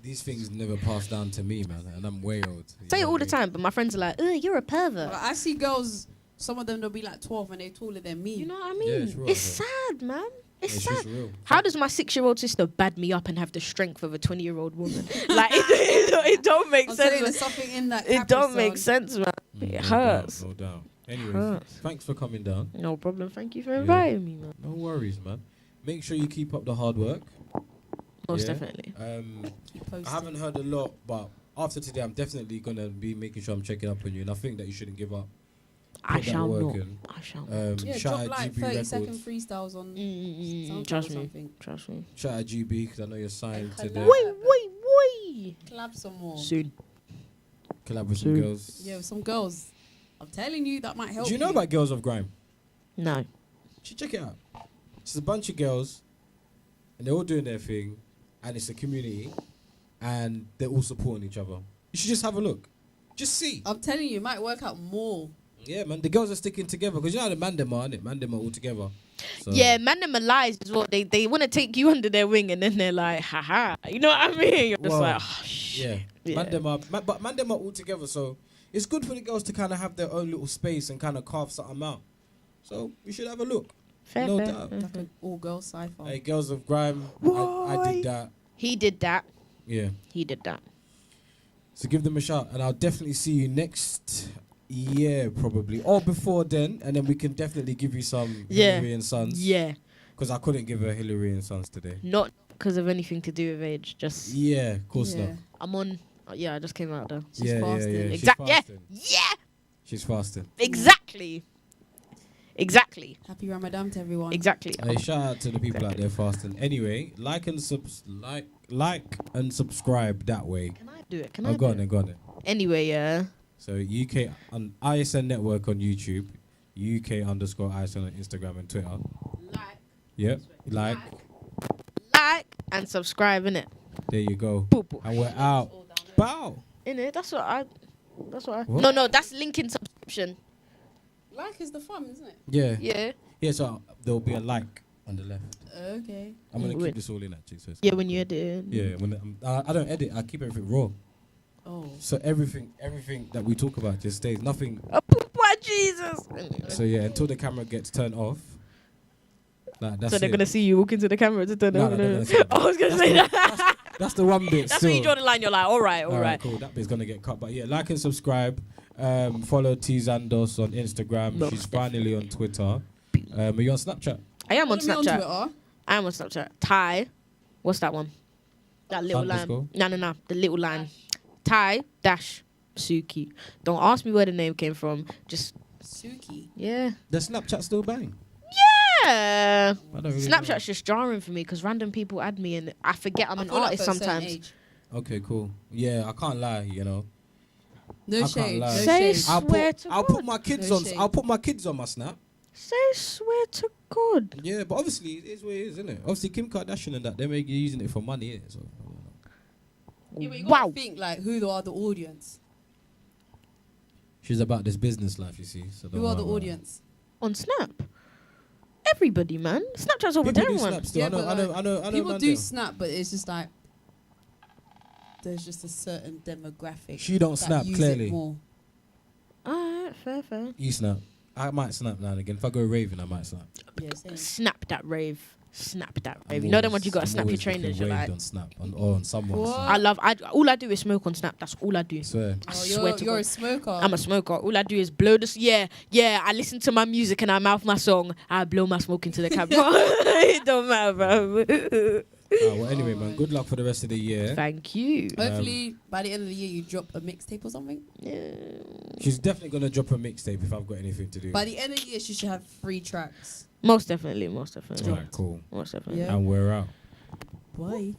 Speaker 1: These things never pass down to me, man, and I'm way old.
Speaker 2: Say it all the time, but my friends are like, "Ugh, you're a pervert."
Speaker 3: Like, I see girls. Some of them they'll be like 12 and they're taller than me.
Speaker 2: You know what I
Speaker 1: Yeah,
Speaker 2: mean?
Speaker 1: it's real,
Speaker 2: it's
Speaker 1: bro.
Speaker 2: sad, man. It's
Speaker 1: It's
Speaker 2: sad.
Speaker 1: just real.
Speaker 2: How does my 6-year-old sister bad me up and have the strength of a 20-year-old woman? Like, it don't make
Speaker 3: I'm
Speaker 2: sense.
Speaker 3: saying there's something in that.
Speaker 2: It don't
Speaker 3: Capri
Speaker 2: make
Speaker 3: Sun.
Speaker 2: sense, man.
Speaker 1: No
Speaker 2: It
Speaker 1: doubt,
Speaker 2: hurts.
Speaker 1: No doubt. Anyways,
Speaker 2: Hurts.
Speaker 1: thanks for coming down.
Speaker 2: No problem. Thank you for
Speaker 1: Yeah.
Speaker 2: inviting me, man.
Speaker 1: No worries, man. Make sure you keep up the hard work.
Speaker 2: Most
Speaker 1: Yeah.
Speaker 2: definitely.
Speaker 3: Post
Speaker 1: I haven't heard a lot, but after today, I'm definitely gonna be making sure I'm checking up on you, and I think that you shouldn't give up.
Speaker 2: I
Speaker 1: Put that
Speaker 2: shall
Speaker 1: work
Speaker 2: not.
Speaker 1: in.
Speaker 2: I shall not.
Speaker 3: Yeah,
Speaker 1: Shout
Speaker 3: drop
Speaker 1: out
Speaker 3: like
Speaker 1: GB
Speaker 3: 30-second
Speaker 1: Records.
Speaker 3: freestyles on SoundCloud
Speaker 2: Trust
Speaker 3: or
Speaker 2: me.
Speaker 3: something.
Speaker 2: Trust me.
Speaker 1: Shout out GB because I know you're signed
Speaker 3: And
Speaker 1: to
Speaker 3: collab.
Speaker 1: the
Speaker 2: Wait.
Speaker 3: Collab some more.
Speaker 2: Soon.
Speaker 1: collab with some
Speaker 2: Soon.
Speaker 1: girls.
Speaker 3: Yeah, with some girls. I'm telling you, that might help.
Speaker 1: Do you know about Girls of Grime?
Speaker 2: No.
Speaker 1: You should check it out. It's a bunch of girls, and they're all doing their thing, and it's a community, and they're all supporting each other. You should just have a look. Just see.
Speaker 3: I'm telling you, it might work out more.
Speaker 1: Yeah, man. The girls are sticking together because you know how the man them are, innit? Man them are all together. So,
Speaker 2: Yeah, man, them are lies as well. They want to take you under their wing, and then they're like, haha. You know what I mean? You're just
Speaker 1: Well,
Speaker 2: like, oh, shit.
Speaker 1: Yeah. Man them are, but man them are all together. So it's good for the girls to kind of have their own little space and kind of carve something out. So you should have a look.
Speaker 2: Fair,
Speaker 1: No
Speaker 2: fair,
Speaker 1: doubt.
Speaker 2: fair,
Speaker 3: Like
Speaker 2: fair.
Speaker 3: an all-girl sci-fi.
Speaker 1: Hey, Girls of Grime. I did that.
Speaker 2: He did that.
Speaker 1: Yeah.
Speaker 2: He did that.
Speaker 1: So give them a shout, and I'll definitely see you next year, probably, or before then, and then we can definitely give you some
Speaker 2: Yeah.
Speaker 1: Hillary and Sons.
Speaker 2: Yeah.
Speaker 1: Because I couldn't give her Hillary and Sons today.
Speaker 2: Not because of anything to do with age. Just,
Speaker 1: Yeah, of course
Speaker 3: Yeah.
Speaker 1: not.
Speaker 2: I'm on. Yeah, I just came out though.
Speaker 3: She's
Speaker 1: yeah,
Speaker 3: fasting.
Speaker 1: yeah, yeah. She's
Speaker 2: Exactly. Yeah.
Speaker 1: fasting.
Speaker 2: Yeah.
Speaker 1: She's fasting.
Speaker 2: Exactly. Exactly.
Speaker 3: Happy Ramadan to everyone.
Speaker 2: Exactly.
Speaker 1: Hey, shout out to the people out there fasting. Anyway, like and subscribe that way.
Speaker 2: Can I do it? Can
Speaker 1: Oh,
Speaker 2: I
Speaker 1: go
Speaker 2: do
Speaker 1: on then,
Speaker 2: it?
Speaker 1: go on then.
Speaker 2: Anyway, yeah.
Speaker 1: So UK on ISN Network on YouTube, UK_ISN on Instagram and Twitter. Yep, like.
Speaker 2: Like and subscribe, innit?
Speaker 1: There you go.
Speaker 2: Boop, boop.
Speaker 1: And we're out. Bow.
Speaker 2: Innit? That's what I.
Speaker 1: What?
Speaker 2: No, that's linking subscription.
Speaker 3: Like is the fun, isn't it?
Speaker 1: Yeah.
Speaker 2: Yeah.
Speaker 1: Yeah, so there'll be a like on the left.
Speaker 3: Okay.
Speaker 1: I'm going to
Speaker 2: Wait.
Speaker 1: keep this all in actually. So it's
Speaker 2: Yeah,
Speaker 1: kinda
Speaker 2: when you
Speaker 1: cool.
Speaker 2: edit it.
Speaker 1: Yeah, when I don't edit, I keep everything raw.
Speaker 3: Oh.
Speaker 1: So everything that we talk about just stays. Nothing.
Speaker 2: Oh, boy, Jesus.
Speaker 1: So yeah, until the camera gets turned off. Like, that's
Speaker 2: So they're
Speaker 1: it.
Speaker 2: gonna see you walk into the camera to turn
Speaker 1: No,
Speaker 2: it
Speaker 1: no,
Speaker 2: on.
Speaker 1: they're gonna see that.
Speaker 2: I was gonna say that.
Speaker 1: That's the one bit.
Speaker 2: That's
Speaker 1: still.
Speaker 2: when you draw the line. You're like, all right.
Speaker 1: Cool. That bit's gonna get cut. But yeah, like and subscribe. Follow Teezandos on Instagram.
Speaker 2: Most
Speaker 1: She's finally on Twitter. Are you on Snapchat?
Speaker 2: I am on
Speaker 3: Follow me
Speaker 2: Snapchat.
Speaker 3: Twitter.
Speaker 2: I am on Snapchat. Ty, what's that one? That little
Speaker 1: Underscore?
Speaker 2: line. No. The little line. Ty dash Suki. Don't ask me where the name came from. Just
Speaker 3: Suki.
Speaker 2: yeah.
Speaker 1: The Snapchat still bang.
Speaker 2: Yeah.
Speaker 1: I don't really
Speaker 2: Snapchat's just jarring for me because random people add me and I forget I'm
Speaker 3: I
Speaker 2: an
Speaker 3: feel like
Speaker 2: artist
Speaker 3: for a certain
Speaker 2: sometimes.
Speaker 3: age.
Speaker 1: know. Okay, cool. Yeah, I can't lie. You know,
Speaker 3: No
Speaker 1: I can't
Speaker 3: shade. No
Speaker 1: lie.
Speaker 2: Say
Speaker 3: shade.
Speaker 2: Swear to
Speaker 1: I'll
Speaker 2: God.
Speaker 1: put my kids
Speaker 3: No
Speaker 1: on.
Speaker 3: shade.
Speaker 1: I'll put my kids on my Snap.
Speaker 2: Say swear to God.
Speaker 1: Yeah, but obviously it is what it is, isn't it? Obviously Kim Kardashian and that they're using it for money, innit? So I don't know.
Speaker 3: Yeah, but you gotta
Speaker 2: Wow.
Speaker 3: think like who are the audience?
Speaker 1: She's about this business life, you see. So don't
Speaker 3: Who are the
Speaker 1: worry about
Speaker 3: audience?
Speaker 2: On Snap. Everybody, man. Snapchat's
Speaker 1: it.
Speaker 2: over
Speaker 1: People
Speaker 2: to
Speaker 1: do
Speaker 2: everyone.
Speaker 1: Snap still.
Speaker 3: Yeah,
Speaker 1: I know.
Speaker 3: but
Speaker 1: I know.
Speaker 3: like,
Speaker 1: I know. I know.
Speaker 3: People
Speaker 1: man
Speaker 3: do
Speaker 1: there.
Speaker 3: snap, but it's just like there's just a certain demographic.
Speaker 1: She don't
Speaker 3: that
Speaker 1: snap,
Speaker 3: use
Speaker 1: clearly.
Speaker 3: It more.
Speaker 2: Alright, fair.
Speaker 1: You snap. I might snap now and again. If I go raving, I might snap.
Speaker 3: Yeah, same.
Speaker 2: Snap that rave. Snap that
Speaker 1: I'm
Speaker 2: rave. You know them
Speaker 1: always-
Speaker 2: ones you gotta
Speaker 1: I'm
Speaker 2: snap your
Speaker 1: always
Speaker 2: trainers.
Speaker 1: looking
Speaker 2: You're
Speaker 1: waved
Speaker 2: like,
Speaker 1: on Snap or on someone's
Speaker 3: What?
Speaker 1: Snap.
Speaker 2: all I do is smoke on Snap. That's all I do.
Speaker 1: I swear.
Speaker 2: I
Speaker 3: Oh,
Speaker 2: swear to
Speaker 3: you're
Speaker 2: God.
Speaker 3: a smoker.
Speaker 2: I'm a smoker. All I do is blow this. Yeah. I listen to my music and I mouth my song. I blow my smoke into the camera. It don't matter, bro.
Speaker 1: Well, anyway, man. Good luck for the rest of the year.
Speaker 2: Thank you.
Speaker 3: Hopefully, by the end of the year, you drop a mixtape or something.
Speaker 2: Yeah.
Speaker 1: She's definitely gonna drop a mixtape if I've got anything to do.
Speaker 3: By the end of the year, she should have 3 tracks.
Speaker 2: Most definitely.
Speaker 1: Alright, cool.
Speaker 2: Most definitely.
Speaker 3: Yeah.
Speaker 1: And we're out.
Speaker 3: Bye.